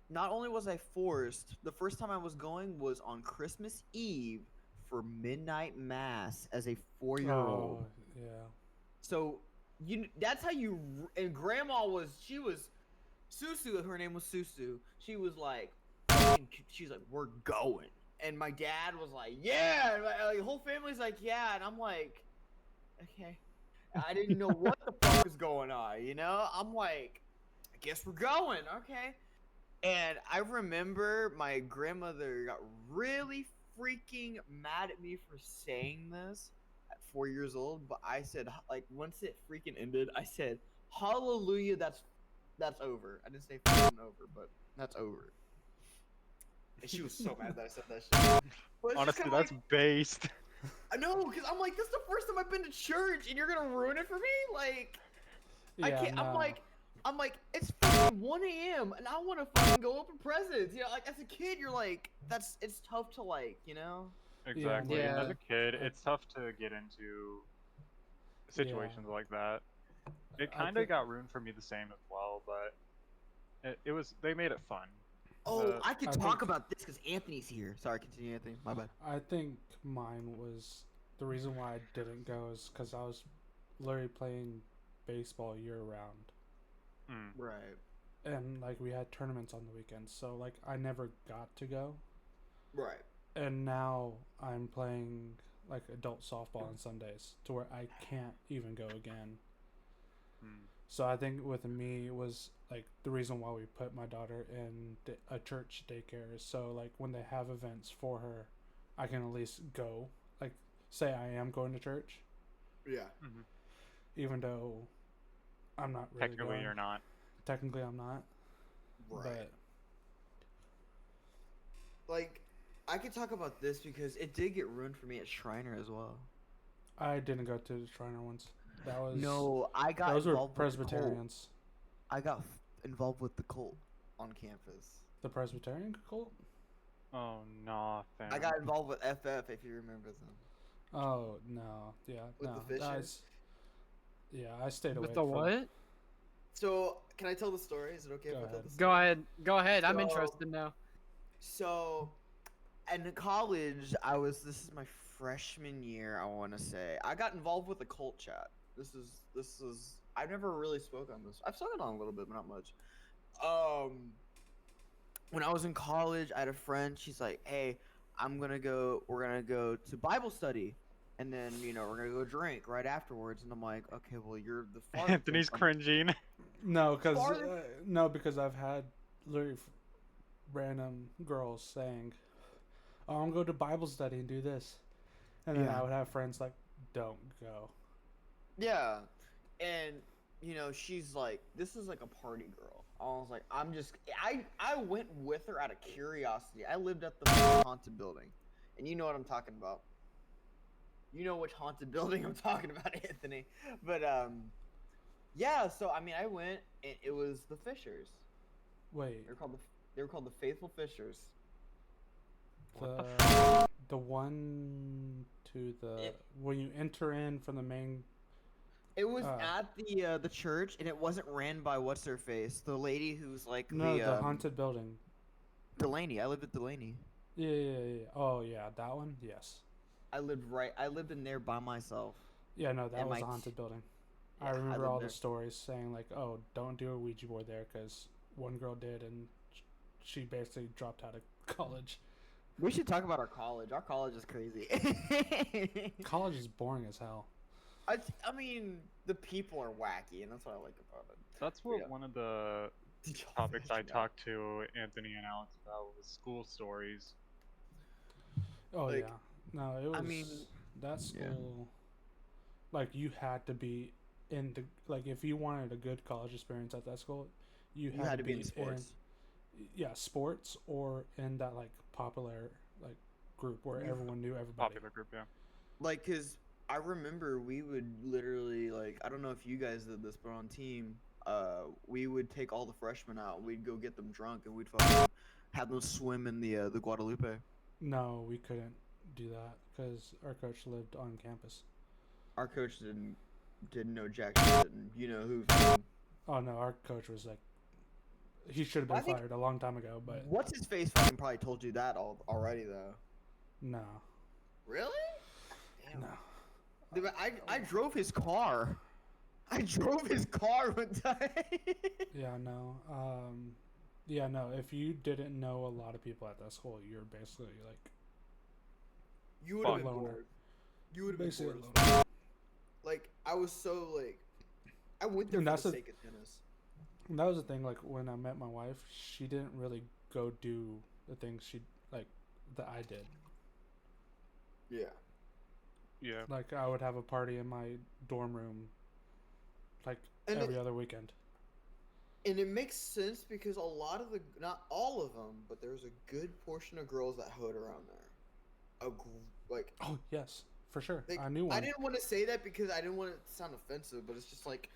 not only was I forced, the first time I was going was on Christmas Eve for midnight mass as a 4-year-old. Oh, yeah. So that's how you and grandma she was Susu, her name was Susu. She was like she's like we're going. And my dad was like, yeah, and like, the whole family's like, yeah, and I'm like, okay. I didn't know what the fuck was going on, I'm like, I guess we're going, okay. And I remember my grandmother got really freaking mad at me for saying this at 4 years old, but I said, like, once it freaking ended, I said, hallelujah, that's over. I didn't say fucking over, but that's over. And she was so mad that I said that shit. But it's just Honestly, kinda that's like, based. I know, because I'm like, this is the first time I've been to church, and you're gonna ruin it for me? Like, I Yeah, can't. no. I'm like, it's fucking 1 a.m. and I want to fucking go open presents. Like as a kid, you're like, it's tough to like, Exactly. Yeah. As a kid, it's tough to get into situations like that. It I kind of think- got ruined for me the same as well, but it was they made it fun. Oh, I could I talk think- about this because Anthony's here. Sorry, continue, Anthony. My bad. I think mine was the reason why I didn't go is because I was literally playing baseball year round, Mm. Right. and like we had tournaments on the weekends, so like I never got to go. Right. And now I'm playing like adult softball on Sundays to where I can't even go again. Mm. So I think with me it was like the reason why we put my daughter in a church daycare is so like when they have events for her, I can at least go. Like say I am going to church, Yeah. Hmm. even though I'm not really Technically, going. you're not. Technically, I'm not. Right. But Like, I could talk about this because it did get ruined for me at Shriner as well. I didn't go to the Shriner once. That was No, I got those were involved with the cult. Presbyterians. I got involved with the cult on campus. The Presbyterian cult? Oh no, fam. I got involved with FF, if you remember them. Oh no, yeah, With no. the That's, yeah, I stayed away With the from. what? So, can I tell the story? Is it okay Go if I tell ahead. the story? Go ahead. Go ahead. I'm So- interested now. So, in college, this is my freshman year, I want to say. I got involved with the cult chat. This is, I've never really spoken on this. I've spoken on a little bit, but not much. When I was in college, I had a friend, she's like, hey, we're gonna go to Bible study. And then, we're gonna go drink right afterwards. And I'm like, okay, well, you're the farthest thing Anthony's from- cringing. No, Farther- because I've had literally random girls saying, "Oh, I'm going to Bible study and do this," and then Yeah. I would have friends like, "Don't go." Yeah, and she's like, this is like a party girl. I was like, I went with her out of curiosity. I lived at the haunted building, and you know what I'm talking about. You know which haunted building I'm talking about, Anthony. But yeah. So I mean, I went, and it was the Fishers. Wait, They were called the Faithful Fishers. the one to the It- when you enter in from the main. It was Oh. at the church, and it wasn't ran by what's her face, the lady who's like No, the the haunted building. Delaney. I lived at Delaney. Yeah. Oh yeah, that one. Yes. I lived in there by myself. Yeah, no, that And was my a haunted building. Yeah, I I remember lived all there. the stories saying like, "Oh, don't do a Ouija board there," because one girl did, and she basically dropped out of college. We should talk about our college. Our college is crazy. College is boring as hell. I mean, the people are wacky, and that's what I like about it. That's what Yeah. one of the Did y'all topics I mention that? talked to Anthony and Alex about was school stories. Oh Like, yeah. No, it was I mean, that yeah. school. Like you had to be in the like if you wanted a good college experience at that school, you You had to be in sports. sports or in that like popular like group where You- everyone knew everybody. Popular group, yeah. Like, cause I remember we would literally like, I don't know if you guys did this, but on team, we would take all the freshmen out. And we'd go get them drunk, and we'd fucking have them swim in the Guadalupe. No, we couldn't do that because our coach lived on campus. Our coach didn't know jack shit, and you know who. fucking- Oh no, our coach was like, he should have I been think- fired a long time ago, but What's his face fucking probably told you that already though. no, Really? Damn. no. Dude, I drove his car. I drove his car one time. Yeah, no. Yeah, no. If you didn't know a lot of people at that school, you're basically like You would have been Loner. bored. You would have been basically bored. alone. Like I was so like, I went there And for that's the the- sake of tennis. And that was the thing. Like when I met my wife, she didn't really go do the things she like that I did. Yeah. Yeah. Like I would have a party in my dorm room, like And every it- other weekend. And it makes sense because a lot of the, not all of them, but there's a good portion of girls that hood around there. Like, Oh yes, for sure. like, I knew one. I didn't want to say that because I didn't want it to sound offensive, but it's just like,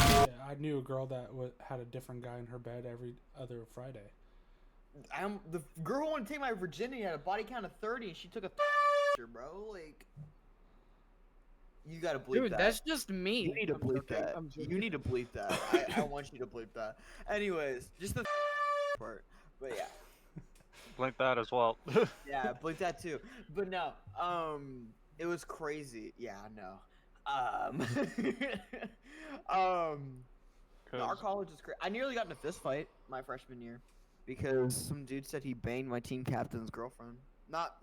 Shit, I knew a girl that had a different guy in her bed every other Friday. The girl who wanted to take my virginity had a body count of 30, and she took a bro. Like, you gotta bleep Dude, that. that's just me. You need to I'm bleep joking, that. I'm joking. You need to bleep that. I want you to bleep that. Anyways, just the part. But yeah. Blink that as well. Yeah, bleep that too. But no, it was crazy. Yeah, no. No, our 'Cause- college is great. I nearly got in a fist fight my freshman year because some dude said he banged my team captain's girlfriend. Not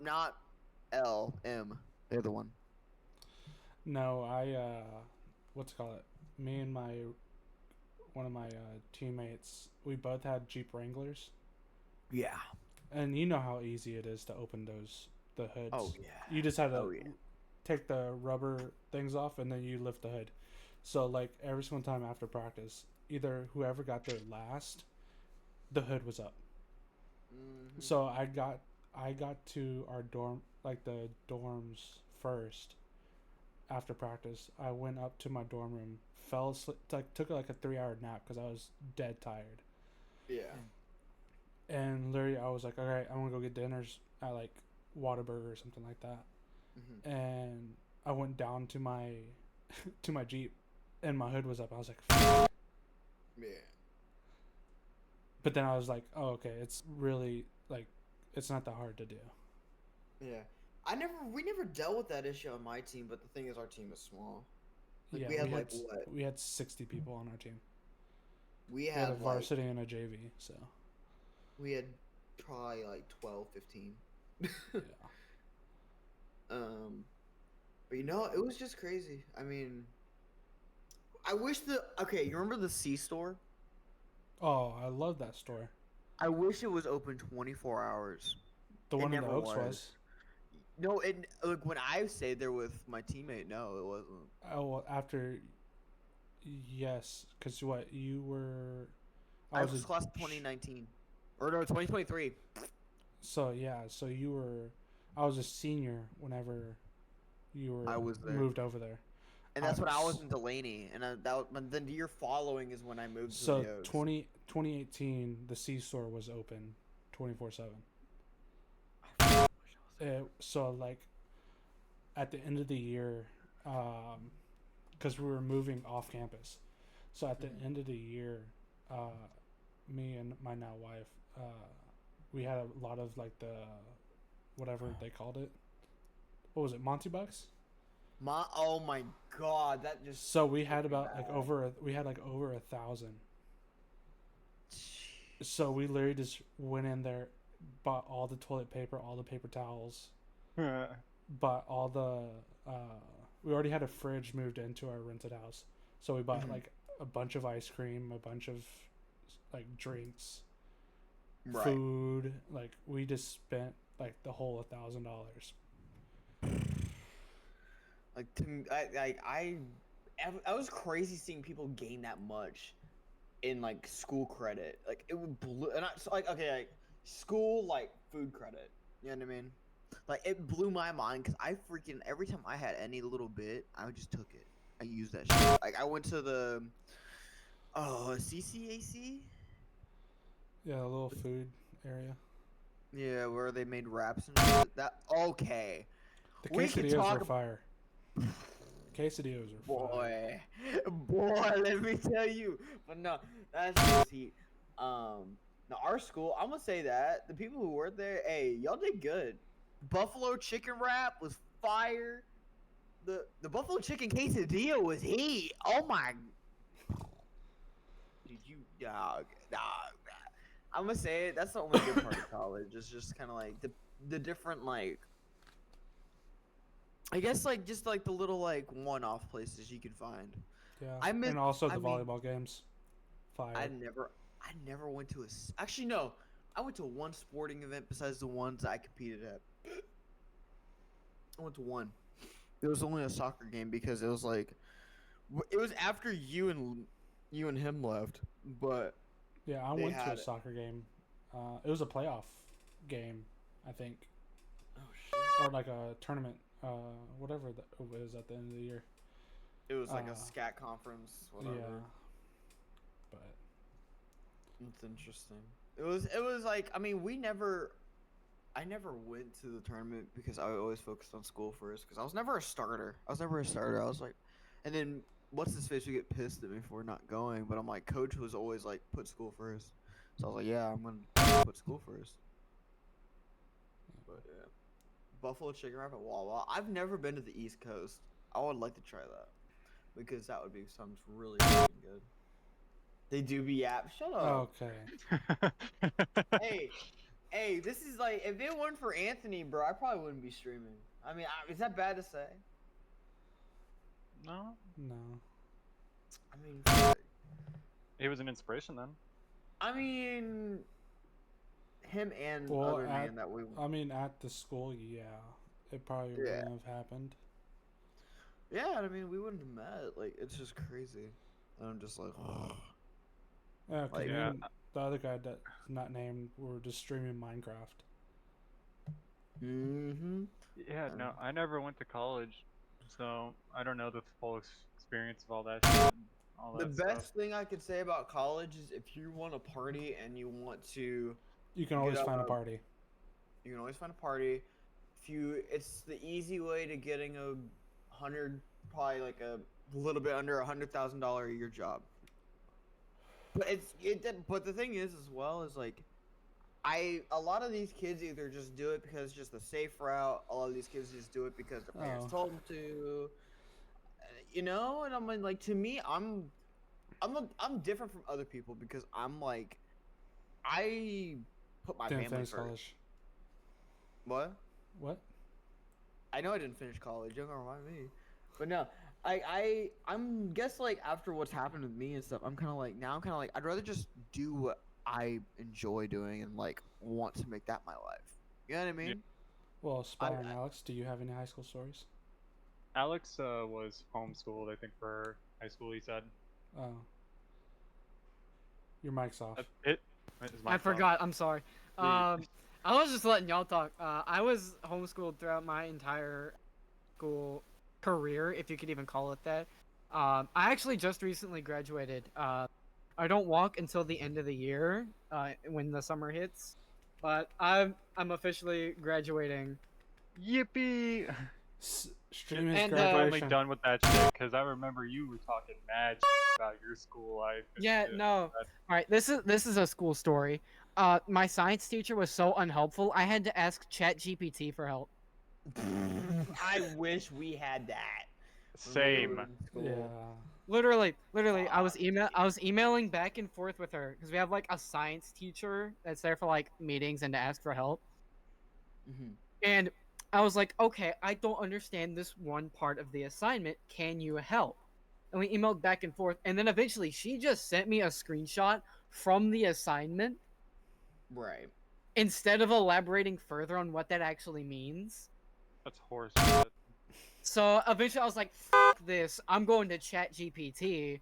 LM, the other one. No, what's it called? Me and one of my teammates, we both had Jeep Wranglers, Yeah. and you know how easy it is to open the hoods. Oh yeah. You just had to Oh, yeah. take the rubber things off, and then you lift the hood. So like every single time after practice, either whoever got there last, the hood was up. Mhm. So I got to our dorm, like the dorms first. After practice, I went up to my dorm room, fell asleep, like took like a 3-hour nap because I was dead tired. yeah. And literally, I was like, all right, I'm gonna go get dinners at like Whataburger or something like that. Mhm. And I went down to my to my Jeep, and my hood was up. I was like, "Fuck." Yeah. But then I was like, oh, okay, it's really like, it's not that hard to do. Yeah. We never dealt with that issue on my team, but the thing is, our team is small. Like, Yeah, we had like what? we had 60 people on our team. We We had a had like, varsity and a JV, so we had probably like 12, 15. yeah. But you know, it was just crazy. I mean, I wish Okay, you remember the C store? Oh, I love that store. I wish it was open 24 hours. The It one in the never Oaks was. was. No, like when I stayed there with my teammate, no, it wasn't. Oh, well, after. Yes, because what you were. I was a class of 2019, or no, 2023. So yeah, so you were. I was a senior whenever you were I was there. moved over there. And that's when I was s- in Delaney, and but then the year following is when I moved to So the Oaks. 2018, the C store was open 24/7. So like at the end of the year, because we were moving off campus, so at the end of the year, me and my now wife, we had a lot of like the whatever they called it. What was it, Monty Bucks? Oh my god, that just. So we had about bad. we had like over 1,000. So we literally just went in there, bought all the toilet paper, all the paper towels, bought all the we already had a fridge moved into our rented house, so we bought Mhm. like a bunch of ice cream, a bunch of like drinks, Right. food. Like we just spent like the whole $1,000. Like to me, I was crazy seeing people gain that much in like school credit. Like it would blew, and I so, like okay, like school like food credit. You know what I mean? Like it blew my mind because I freaking every time I had any little bit, I just took it. I used that shit. Like I went to the CCAC. Yeah, a little food area. Yeah, where they made wraps and shit. That okay. The We could quesadillas talk are fire. Quesadillas are fire. Boy, let me tell you. But no, that's just heat. Now our school, I'm gonna say that the people who worked there, hey, y'all did good. Buffalo chicken wrap was fire. The buffalo chicken quesadilla was heat. Oh my. Did you dog? I'm gonna say it. That's the only good part of college. It's just kind of like the different like. I guess like just like the little like one-off places you could find. Yeah, and also the I mean, volleyball games. Fire. I never went to actually no, I went to one sporting event besides the ones I competed at. I went to one. It was only a soccer game because it was like, it was after you and him left, but Yeah, I they went to a had it. soccer game. It was a playoff game, I think, oh shit, or like a tournament, whatever it was at the end of the year. it was like a uh, scat conference, whatever. Yeah, but It's interesting. It was like I mean I never went to the tournament because I always focused on school first because I was never a starter. I was like, and then what's his face would get pissed at me for not going, but I'm like, coach was always like put school first, so I was like, yeah, I'm gonna put school first. But yeah, buffalo chicken wrap at Wawa. I've never been to the East Coast. I would like to try that because that would be something really fucking good. They do be app. Shut up. okay. Hey, this is like, if it weren't for Anthony, bro, I probably wouldn't be streaming. I mean, is that bad to say? No, No. I mean, he was an inspiration then. I mean, him and Well, other man that we. I mean, at the school, yeah, it probably Yeah. wouldn't have happened. Yeah, I mean, we wouldn't have met. Like, it's just crazy. And I'm just like, Yeah, 'cause Like, me yeah. and the other guy that's not named were just streaming Minecraft. mm-hmm. Yeah, no, I never went to college, so I don't know the full experience of all that shit. And all The that best stuff. thing I could say about college is if you want to party and you want to, You can always Get find a up. party. you can always find a party. It's the easy way to getting probably like a little bit under $100,000 a year job. But the thing is, as well, is like, a lot of these kids either just do it because it's just the safe route. A lot of these kids just do it because their parents Oh. told them to. You know, and I'm like, to me, I'm different from other people because I'm like, I put my Didn't family finish first. college. What? What? I know I didn't finish college. Don't remind me. But no, I'm guess like after what's happened with me and stuff, I'm kind of like I'd rather just do what I enjoy doing and like want to make that my life. You know what I mean? Well, Spire and I- Alex, do you have any high school stories? Alex was homeschooled, I think, for high school. He said. Oh. Your mic's off. It. Is my I fault. forgot. I'm sorry. Yeah. I was just letting y'all talk. I was homeschooled throughout my entire school career, if you could even call it that. I actually just recently graduated. I don't walk until the end of the year, when the summer hits, but I'm officially graduating. Yippee! Stream his And, I'm finally graduation. done with that shit because I remember you were talking mad shit about your school life. and Yeah, shit. no. All right, this is a school story. My science teacher was so unhelpful. I had to ask ChatGPT for help. I wish we had that. when we Same. were in school. Yeah. Literally, I was emailing back and forth with her because we have like a science teacher that's there for like meetings and to ask for help. Mhm. And I was like, okay, I don't understand this one part of the assignment. Can you help? and we emailed back and forth, and then eventually she just sent me a screenshot from the assignment Right. instead of elaborating further on what that actually means. That's horse shit. So eventually I was like, "Fuck this, I'm going to Chat GPT,"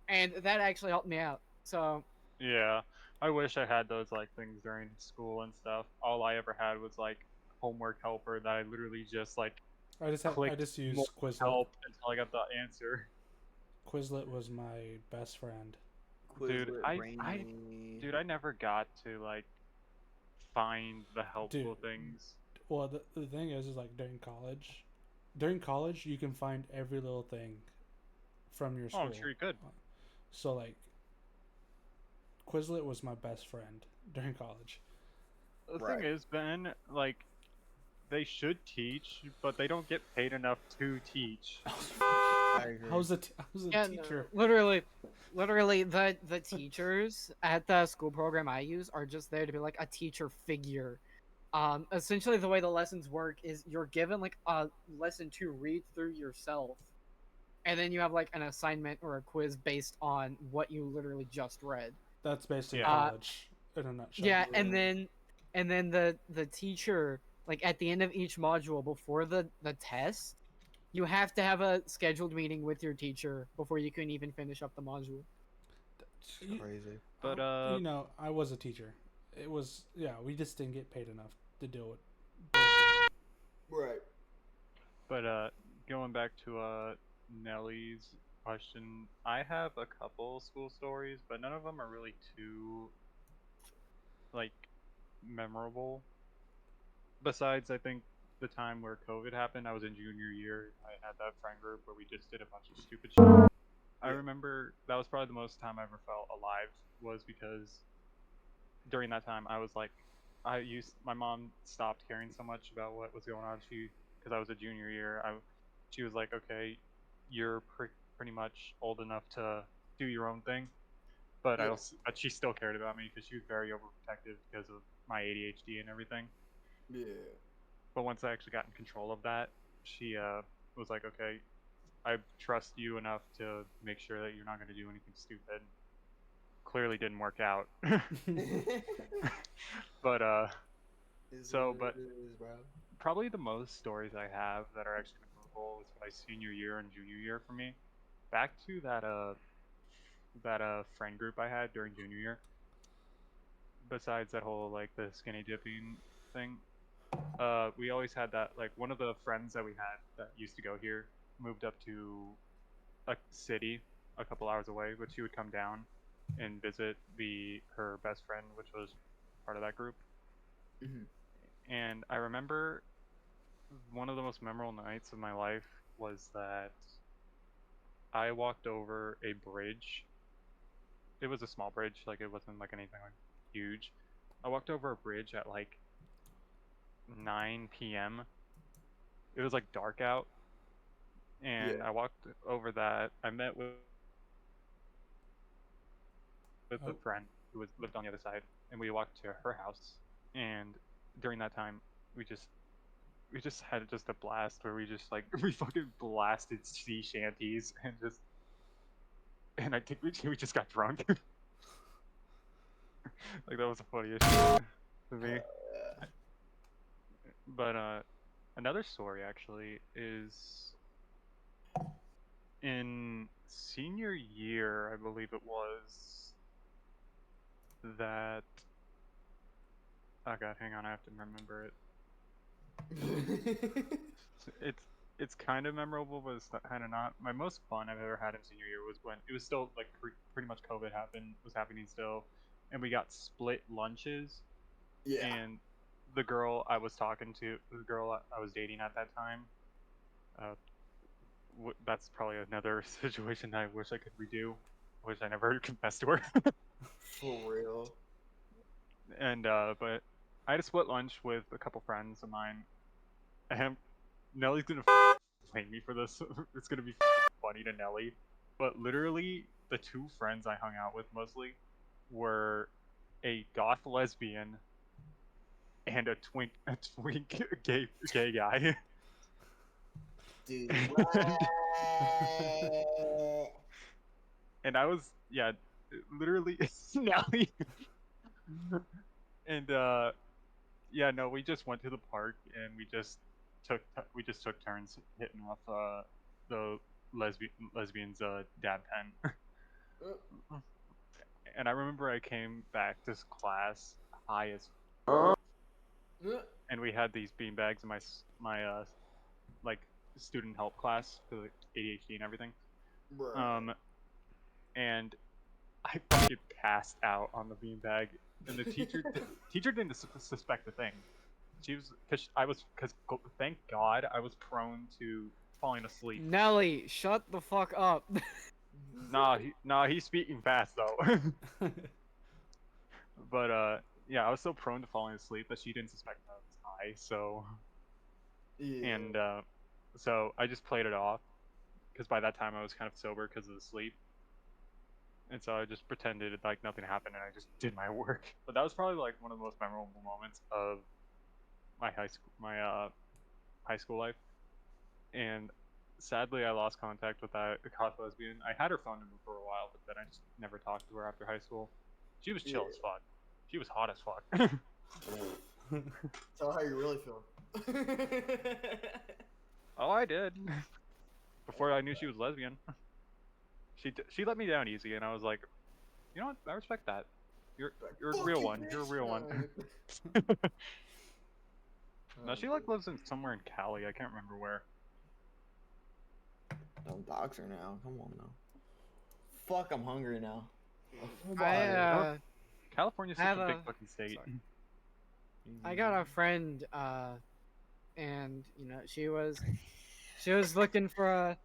and that actually helped me out. So Yeah, I wish I had those like things during school and stuff. All I ever had was like homework helper that I literally just like I clicked just more used Quizlet. help until I got the answer. Quizlet was my best friend. Dude, Quizlet, Brainy. I never got to like find the helpful Dude. things. Well, the thing is like during college, you can find every little thing from your Oh, school. I'm sure you could. So like, Quizlet was my best friend during college. The Right. thing is, Ben, like, they should teach, but they don't get paid enough to teach. I agree. I was a yeah, teacher. no, literally, the teachers at the school program I use are just there to be like a teacher figure. Essentially, the way the lessons work is you're given like a lesson to read through yourself, and then you have like an assignment or a quiz based on what you literally just read. That's basically Yeah. college in a nutshell. Yeah, Yeah. and then the teacher, like at the end of each module before the test, you have to have a scheduled meeting with your teacher before you can even finish up the module. You- Crazy. But you know, I was a teacher. It was we just didn't get paid enough to deal with bullshit. Right. but going back to Nellie's question, I have a couple school stories, but none of them are really too like memorable. Besides, I think the time where COVID happened, I was in junior year. I had that friend group where we just did a bunch of stupid shit. I Yeah. remember that was probably the most time I ever felt alive, was because during that time I was like, my mom stopped caring so much about what was going on. Because I was a junior year, she was like, okay, you're pretty much old enough to do your own thing. But Yeah. but she still cared about me because she was very overprotective because of my ADHD and everything. Yeah. But once I actually got in control of that, she was like, okay, I trust you enough to make sure that you're not going to do anything stupid. Clearly didn't work out. But Is So, what but- it is, bro. probably the most stories I have that are actually memorable was my senior year and junior year for me. Back to that friend group I had during junior year. Besides that whole like the skinny dipping thing, we always had that, like, one of the friends that we had that used to go here moved up to a city a couple hours away, but she would come down and visit her best friend, which was part of that group. Mhm. And I remember one of the most memorable nights of my life was that I walked over a bridge. It was a small bridge, like it wasn't like anything like huge. I walked over a bridge at like 9 p.m. It was like dark out, and Yeah. I walked over that. I met with a Oh. friend who lived on the other side, and we walked to her house. And during that time, we just had just a blast where we just like we fucking blasted sea shanties and I think we just got drunk. Like that was the funniest shit to me. Yeah. But another story actually is in senior year, I believe it was, that oh god, hang on, I have to remember it. It's kind of memorable, but it's kind of not. My most fun I've ever had in senior year was when it was still like pretty much COVID was happening still, and we got split lunches. Yeah. And the girl I was talking to, the girl I was dating at that time, that's probably another situation I wish I could redo. Wish I never confessed to her. For real. And but I had a split lunch with a couple friends of mine, and Nellie's gonna blame me for this. It's gonna be funny to Nellie, but literally the two friends I hung out with mostly were a goth lesbian and a twink gay guy. Dude, what? And I was, yeah, literally Nelly. And yeah, no, we just went to the park and we just took turns hitting off the lesbian's dab pen. And I remember I came back to class high as, and we had these beanbags in my like student help class for like ADHD and everything. Bruh. And I fucking passed out on the beanbag, and the teacher didn't suspect a thing. She was because thank God I was prone to falling asleep. Nelly, shut the fuck up. Nah, he's speaking fast though. But yeah, I was so prone to falling asleep that she didn't suspect I was high. So Yeah. and so I just played it off, because by that time I was kind of sober because of the sleep. And so I just pretended like nothing happened, and I just did my work. But that was probably like one of the most memorable moments of my high school life. And sadly, I lost contact with that college lesbian. I had her phone number for a while, but then I just never talked to her after high school. She was chill as fuck. She was hot as fuck. Tell her how you really feel. Oh, I did. Before I knew she was lesbian. She let me down easy, and I was like, you know what? I respect that. You're a real one. You're a real one. No, she like lives in somewhere in Cali. I can't remember where. Don't dox her now. Come on now. Fuck, I'm hungry now. California's such a big fucking state. I got a friend, and you know, she was looking for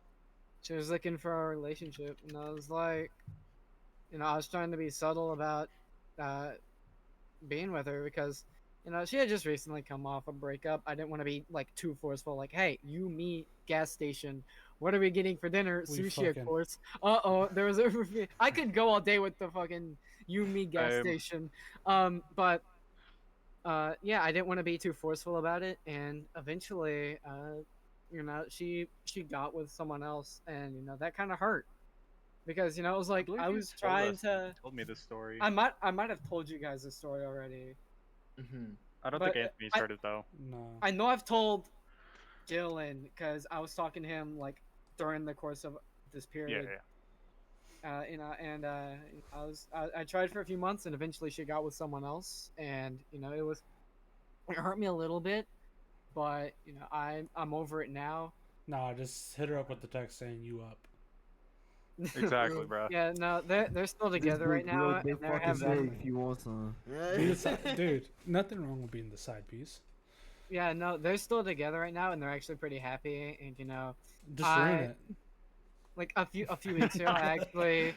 a relationship, and I was like, you know, I was trying to be subtle about being with her because, you know, she had just recently come off a breakup. I didn't want to be like too forceful, like, hey, you, me, gas station. What are we getting for dinner? Sushi, of course. There was I could go all day with the fucking you, me, gas station. But yeah, I didn't want to be too forceful about it, and eventually, you know, she got with someone else, and you know that kind of hurt because, you know, it was like I was trying to. Told me this story. I might have told you guys this story already. I don't But, think Anthony's heard it though. No. I know I've told Dylan because I was talking to him like during the course of this period. Yeah. You know, and I tried for a few months, and eventually she got with someone else, and you know, it hurt me a little bit, but you know, I'm over it now. Nah, just hit her up with the text saying you up. Exactly, bro. Yeah, no, they're still together right now, and they're having. If you want some. Dude, nothing wrong with being the side piece. Yeah, no, they're still together right now, and they're actually pretty happy. And you know, Just ruin it. like a few weeks ago, I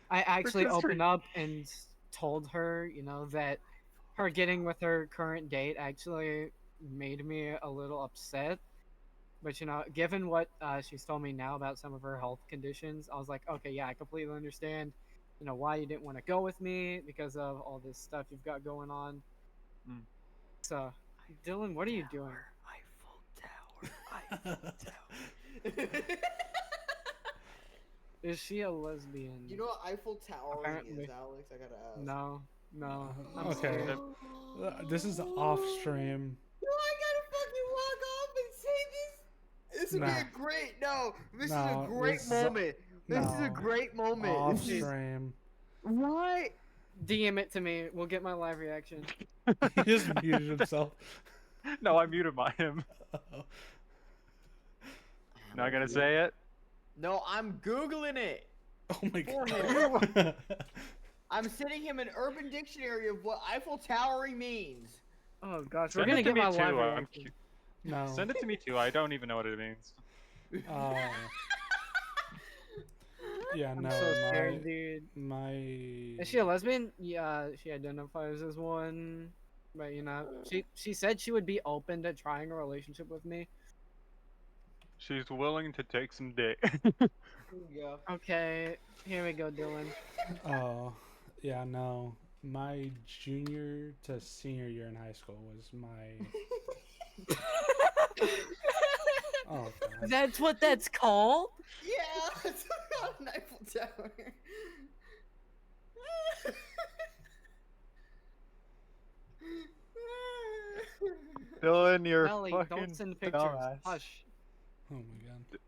actually opened up and told her, you know, that her getting with her current date actually made me a little upset. But you know, given what she's told me now about some of her health conditions, I was like, okay, yeah, I completely understand, you know, why you didn't want to go with me because of all this stuff you've got going on. So, Dylan, what are you doing? Eiffel Tower. Is she a lesbian? You know what Eiffel Tower Apparently. is, Alex? I gotta ask. No. I'm Okay. scared. This is off stream. No, I gotta fucking walk off and say this. This would be a great. No, this is a great moment. This is a great moment. Off stream. What? DM it to me. We'll get my live reaction. He just muted himself. No, I muted him. Not gonna say it. No, I'm Googling it. Oh my For god. I'm sending him an Urban Dictionary of what Eiffel Towering means. Oh gosh, Send we're gonna it to get me my too. live I'm reaction. No. Send it to me too. I don't even know what it means. Yeah, I'm no. so scared, dude. Is Is she a lesbian? Yeah, she identifies as one. But you know, she said she would be open to trying a relationship with me. She's willing to take some dick. Yeah. Okay, here we go, Dylan. Oh, yeah, no. My junior to senior year in high school was my. Oh god. That's what that's called? Yeah, it's on Eiffel Tower. Dylan, you're Melly, fucking don't send pictures. dumbass. Hush. Oh my god.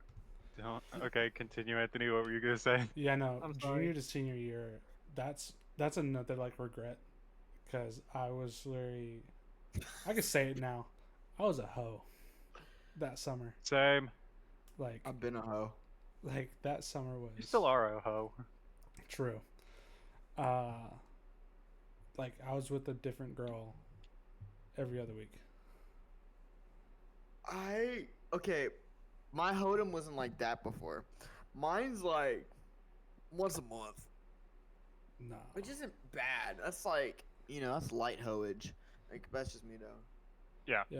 Don't. Okay, continue, Anthony. What were you gonna say? Yeah, no. I'm Junior sorry. to senior year, that's another like regret, because I was very. I could say it now. I was a hoe that summer. Same. Like I've been a hoe. that summer was You still are a hoe. true. Like I was with a different girl every other week. Okay, my hoedom wasn't like that before. Mine's like once a month, No. which isn't bad. That's like that's light hoage. Like that's just me though. Yeah, no.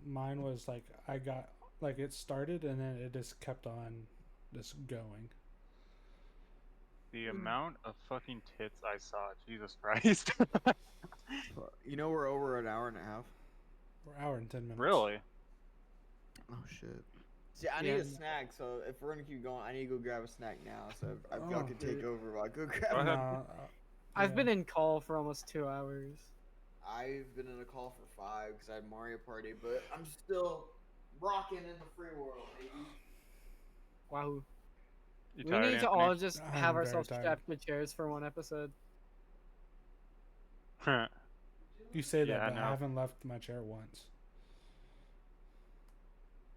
Mine was like I got like it started and then it just kept on just going. The amount of fucking tits I saw, Jesus Christ. We're over an hour and a half. We're hour and 10 minutes. Really? Oh shit. See, I need a snack, so if we're gonna keep going, I need to go grab a snack now. So if y'all can take over while I go grab Go it. ahead. No, I've yeah. been in call for almost 2 hours. I've been in a call for 5 because I had Mario Party, but I'm still rocking in the free world, baby. Wow. You We tired, need to Anthony? all just I'm have very ourselves tired. strapped to chairs for one episode. You say that, Yeah, but no. I haven't left my chair once.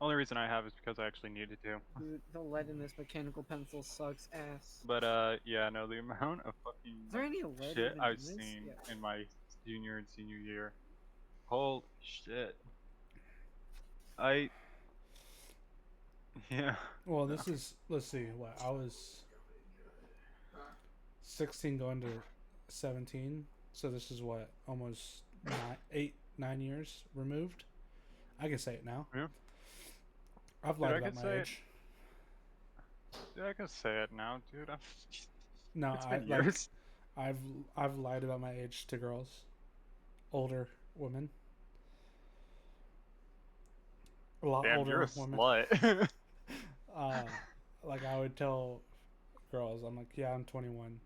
Only reason I have is because I actually needed to. Dude, the lead in this mechanical pencil sucks ass. But yeah, no, the amount of fucking Is there any lead shit even I've in this? seen Yeah. in my junior and senior year. Holy shit. Yeah. Well, this is, let's see, what, I was 16 going to 17, so this is what, almost 9 years removed? I can say it now. Yeah. I've Dude, lied I about can my say it. age. Dude, I can say it now, dude. No, It's I been like years. I've lied about my age to girls, older women, a lot Damn, older you're a women. slut. Like I would tell girls, I'm like, yeah, I'm 21.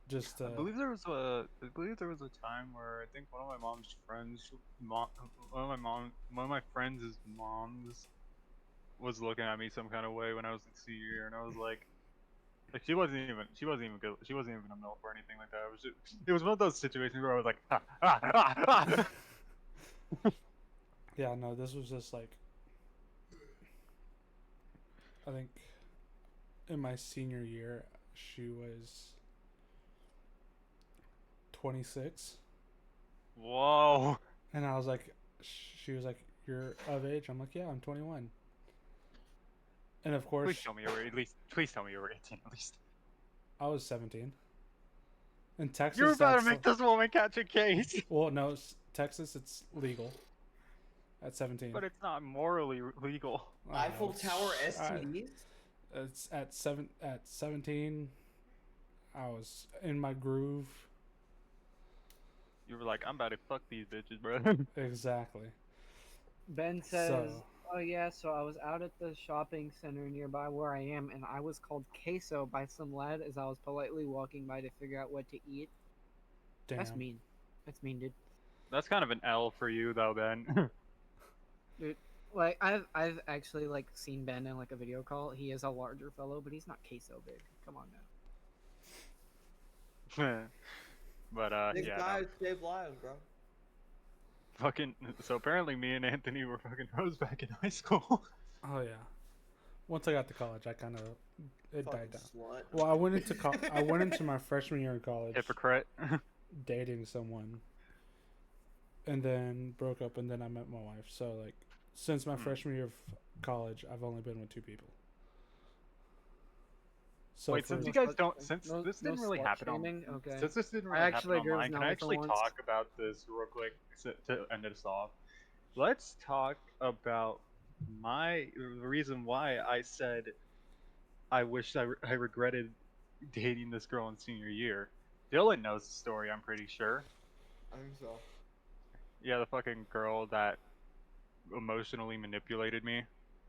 Just I believe there was a time where I think one of my mom's friends, one of my friends' moms, was looking at me some kind of way when I was in senior year, and I was like she wasn't even good. She wasn't even a MILF or anything like that. It was one of those situations where I was like, yeah, no, this was just like, I think in my senior year, she was 26, Whoa. and I was like, she was like, you're of age? I'm like, yeah, I'm 21. And of course, Please tell me you were 18 at least. I was 17. In Texas, You're about to that's make this woman catch a case. well, no, Texas, it's legal at 17. But it's not morally legal. I don't know, Eiffel Tower I- STDs? It's at 17. I was in my groove. You were like, I'm about to fuck these bitches, bro. Exactly. Ben says, So- "Oh yeah, so I was out at the shopping center nearby where I am, and I was called queso by some lad as I was politely walking by to figure out what to eat." Damn. That's mean. That's mean, dude. That's kind of an L for you, though, Ben. Dude, like I've actually like seen Ben in like a video call. He is a larger fellow, but he's not queso big. Come on now. But These yeah, guys save lives, bro. fucking. So apparently, me and Anthony were fucking bros back in high school. Oh yeah. Once I got to college, I kind of it Fucking died down. slut. Well, I went into I went into my freshman year in college Hypocrite. dating someone, and then broke up, and then I met my wife. So like, since my freshman year of college, I've only been with 2 people. So Wait, for, since you No guys slut- don't, since no- this no didn't really slut happen on, shaming? Okay. since this didn't I really actually happen agree with online, can I Nelly for actually once. talk about this real quick to end this off? Let's talk about the reason why I said I wish I regretted dating this girl in senior year. Dylan knows the story, I'm pretty sure. I think so. Yeah, the fucking girl that emotionally manipulated me.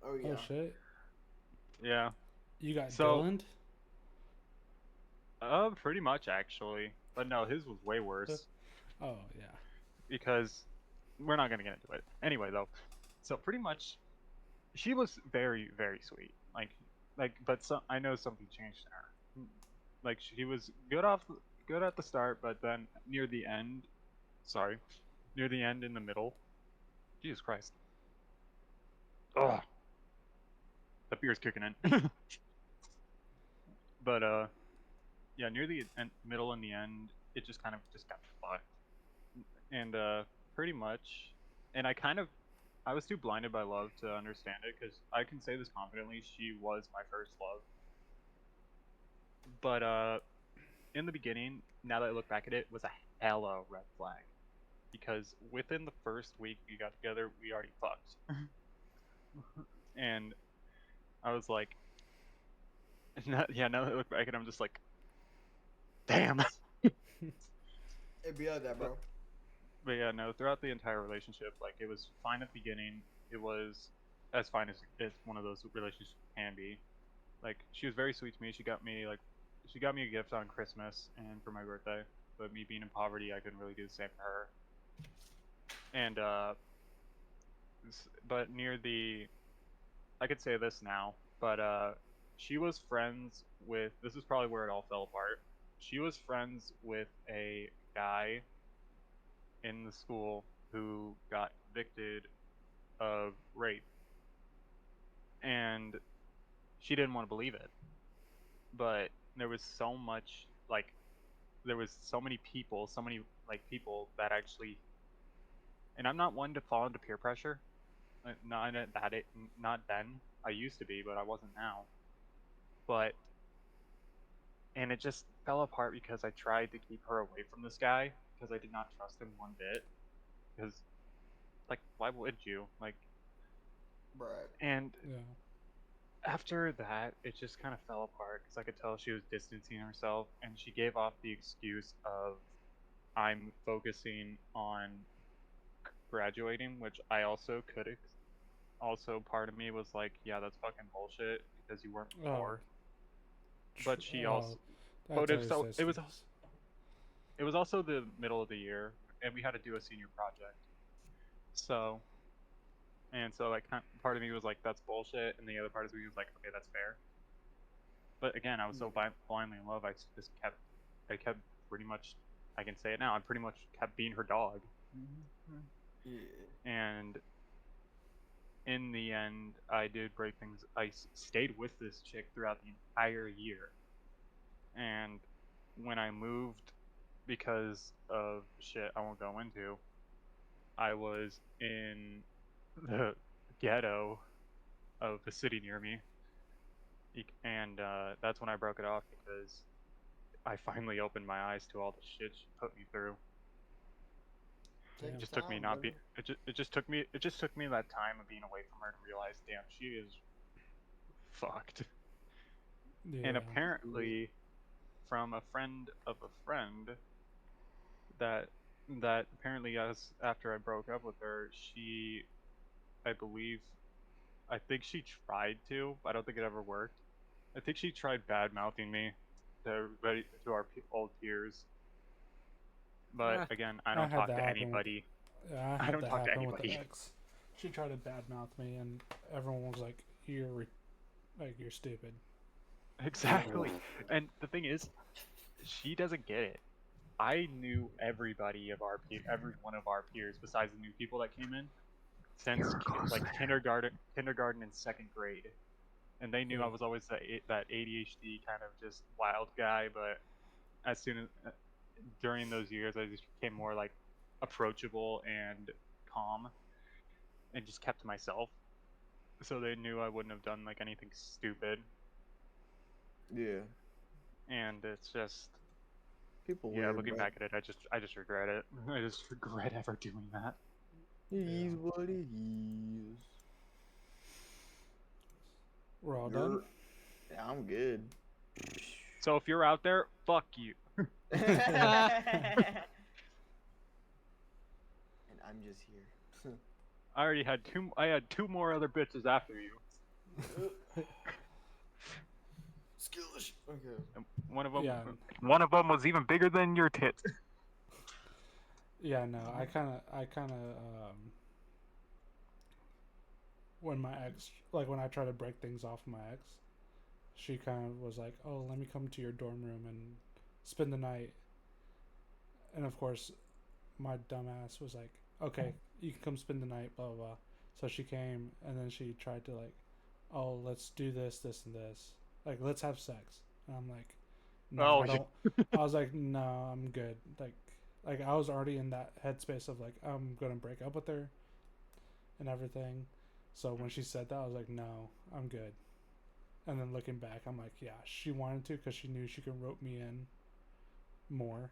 Oh yeah. Oh shit! Yeah. You got So- Dylan? Pretty much actually. But no, his was way worse Oh yeah. because we're not gonna get into it. Anyway, though, so pretty much, she was very, very sweet. But I know something changed in her. Like she was good at the start, but then near the end, near the end in the middle, Jesus Christ. Ugh. That beer's kicking in. But yeah, near the middle and the end, it just kind of just got fucked. And pretty much, and I was too blinded by love to understand it because I can say this confidently, she was my first love. But in the beginning, now that I look back at it, was a hella red flag because within the first week we got together, we already fucked. And I was like, now that I look back at it, I'm just like, damn. It'd be like that, bro. But yeah, no, throughout the entire relationship, like it was fine at the beginning. It was as fine as one of those relationships can be. Like she was very sweet to me. She got me a gift on Christmas and for my birthday. But me being in poverty, I couldn't really do the same for her. And but I could say this now, but she was friends with. This is probably where it all fell apart. She was friends with a guy in the school who got convicted of rape, and she didn't want to believe it. But there was so much there was so many people, people that actually, and I'm not one to fall into peer pressure. Not then. I used to be, but I wasn't now. But and it just fell apart because I tried to keep her away from this guy because I did not trust him one bit. Because, like, why would you? Like, Right. and Yeah. after that, it just kind of fell apart because I could tell she was distancing herself, and she gave off the excuse of I'm focusing on graduating, which I also could. Also, part of me was like, yeah, that's fucking bullshit because you weren't before. But she also, but That's so always excuse. it was also the middle of the year, and we had to do a senior project. So, and so like part of me was like, that's bullshit, and the other part of me was like, okay, that's fair. But again, I was so blindly in love, I kept pretty much, I can say it now, I pretty much kept being her dog. Yeah. And in the end, I did break things. I stayed with this chick throughout the entire year. And when I moved, because of shit I won't go into, I was in the ghetto of the city near me. And that's when I broke it off because I finally opened my eyes to all the shit she put me through. Damn. It just took me not be. It just took me that time of being away from her to realize, damn, she is fucked. Yeah. And apparently, from a friend of a friend, that apparently after I broke up with her, I believe, I think she tried to. I don't think it ever worked. I think she tried bad mouthing me to everybody, to our old peers. But again, I don't talk to anybody. Yeah, I had don't that talk to happen with the anybody. ex. She tried to badmouth me, and everyone was like, "You're stupid." Exactly. And the thing is, she doesn't get it. I knew every one of our peers besides the new people that came in since like kindergarten and second grade, and they knew I was always that ADHD kind of just wild guy. But as soon as during those years, I just became more like approachable and calm, and just kept to myself. So they knew I wouldn't have done like anything stupid. Yeah. And it's just People yeah, weird, looking bro. back at it, I just regret it. I just regret ever doing that. It is Yeah. what it is. We're all done. Yeah, I'm good. So if you're out there, fuck you. And I'm just here. I already had two. I had two more other bitches after you. Skillish. Okay. And one of them. Yeah. One of them was even bigger than your tits. Yeah, no, I kind of, when my ex, like when I try to break things off with my ex, she kind of was like, "Oh, let me come to your dorm room and spend the night." And of course, my dumbass was like, "Okay, you can come spend the night." Blah blah blah. So she came, and then she tried to like, "Oh, let's do this, this, and this. Like, let's have sex." And I'm like, "No, Oh, I don't." I was like, "No, I'm good." Like I was already in that headspace of like, I'm gonna break up with her, and everything. So when she said that, I was like, "No, I'm good." And then looking back, I'm like, "Yeah, she wanted to because she knew she could rope me in more."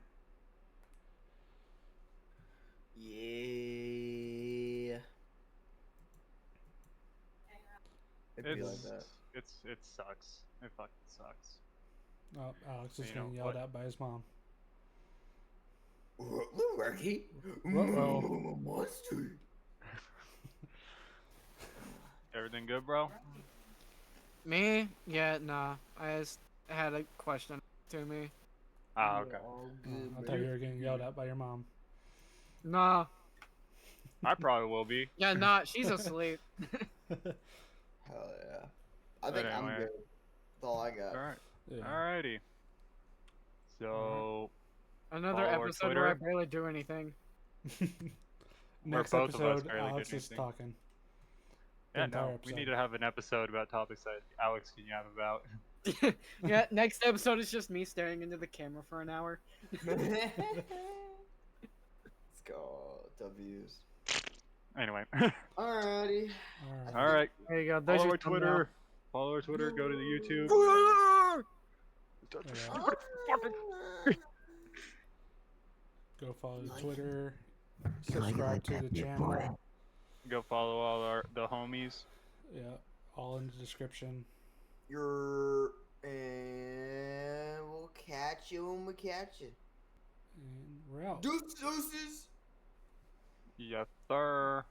Yeah. It'd be like that. It sucks. It fucking sucks. Oh, Alex is You getting know, yelled what? at by his mom. Rocky. Ruh-roh. Monster. Everything good, bro? Me? Yeah, nah. I just had a question to me. Ah, okay. All Oh, good, I bro. thought you were getting yelled at by your mom. Nah. I probably will be. Yeah, nah. She's asleep. Hell yeah. I But think I'm anyway. good. That's all I got. All right. Yeah. Alrighty. So Another Follow our episode where I Twitter. barely do anything. Next both of us episode, barely Alex did is anything. talking. The yeah, entire no, we need episode. to have an episode about topics that Alex can yap about. Yeah, next episode is just me staring into the camera for an hour. Let's go. W's. Anyway. Alrighty. All right. All right. There you go. There's Follow your our Twitter. Follow our Twitter. Go to the YouTube. thumbnail. Go follow the Twitter. Subscribe to the channel. Go follow all the homies. Yeah, all in the description. And we'll catch you when we catch you. And we're out. Deuces. Yes, sir.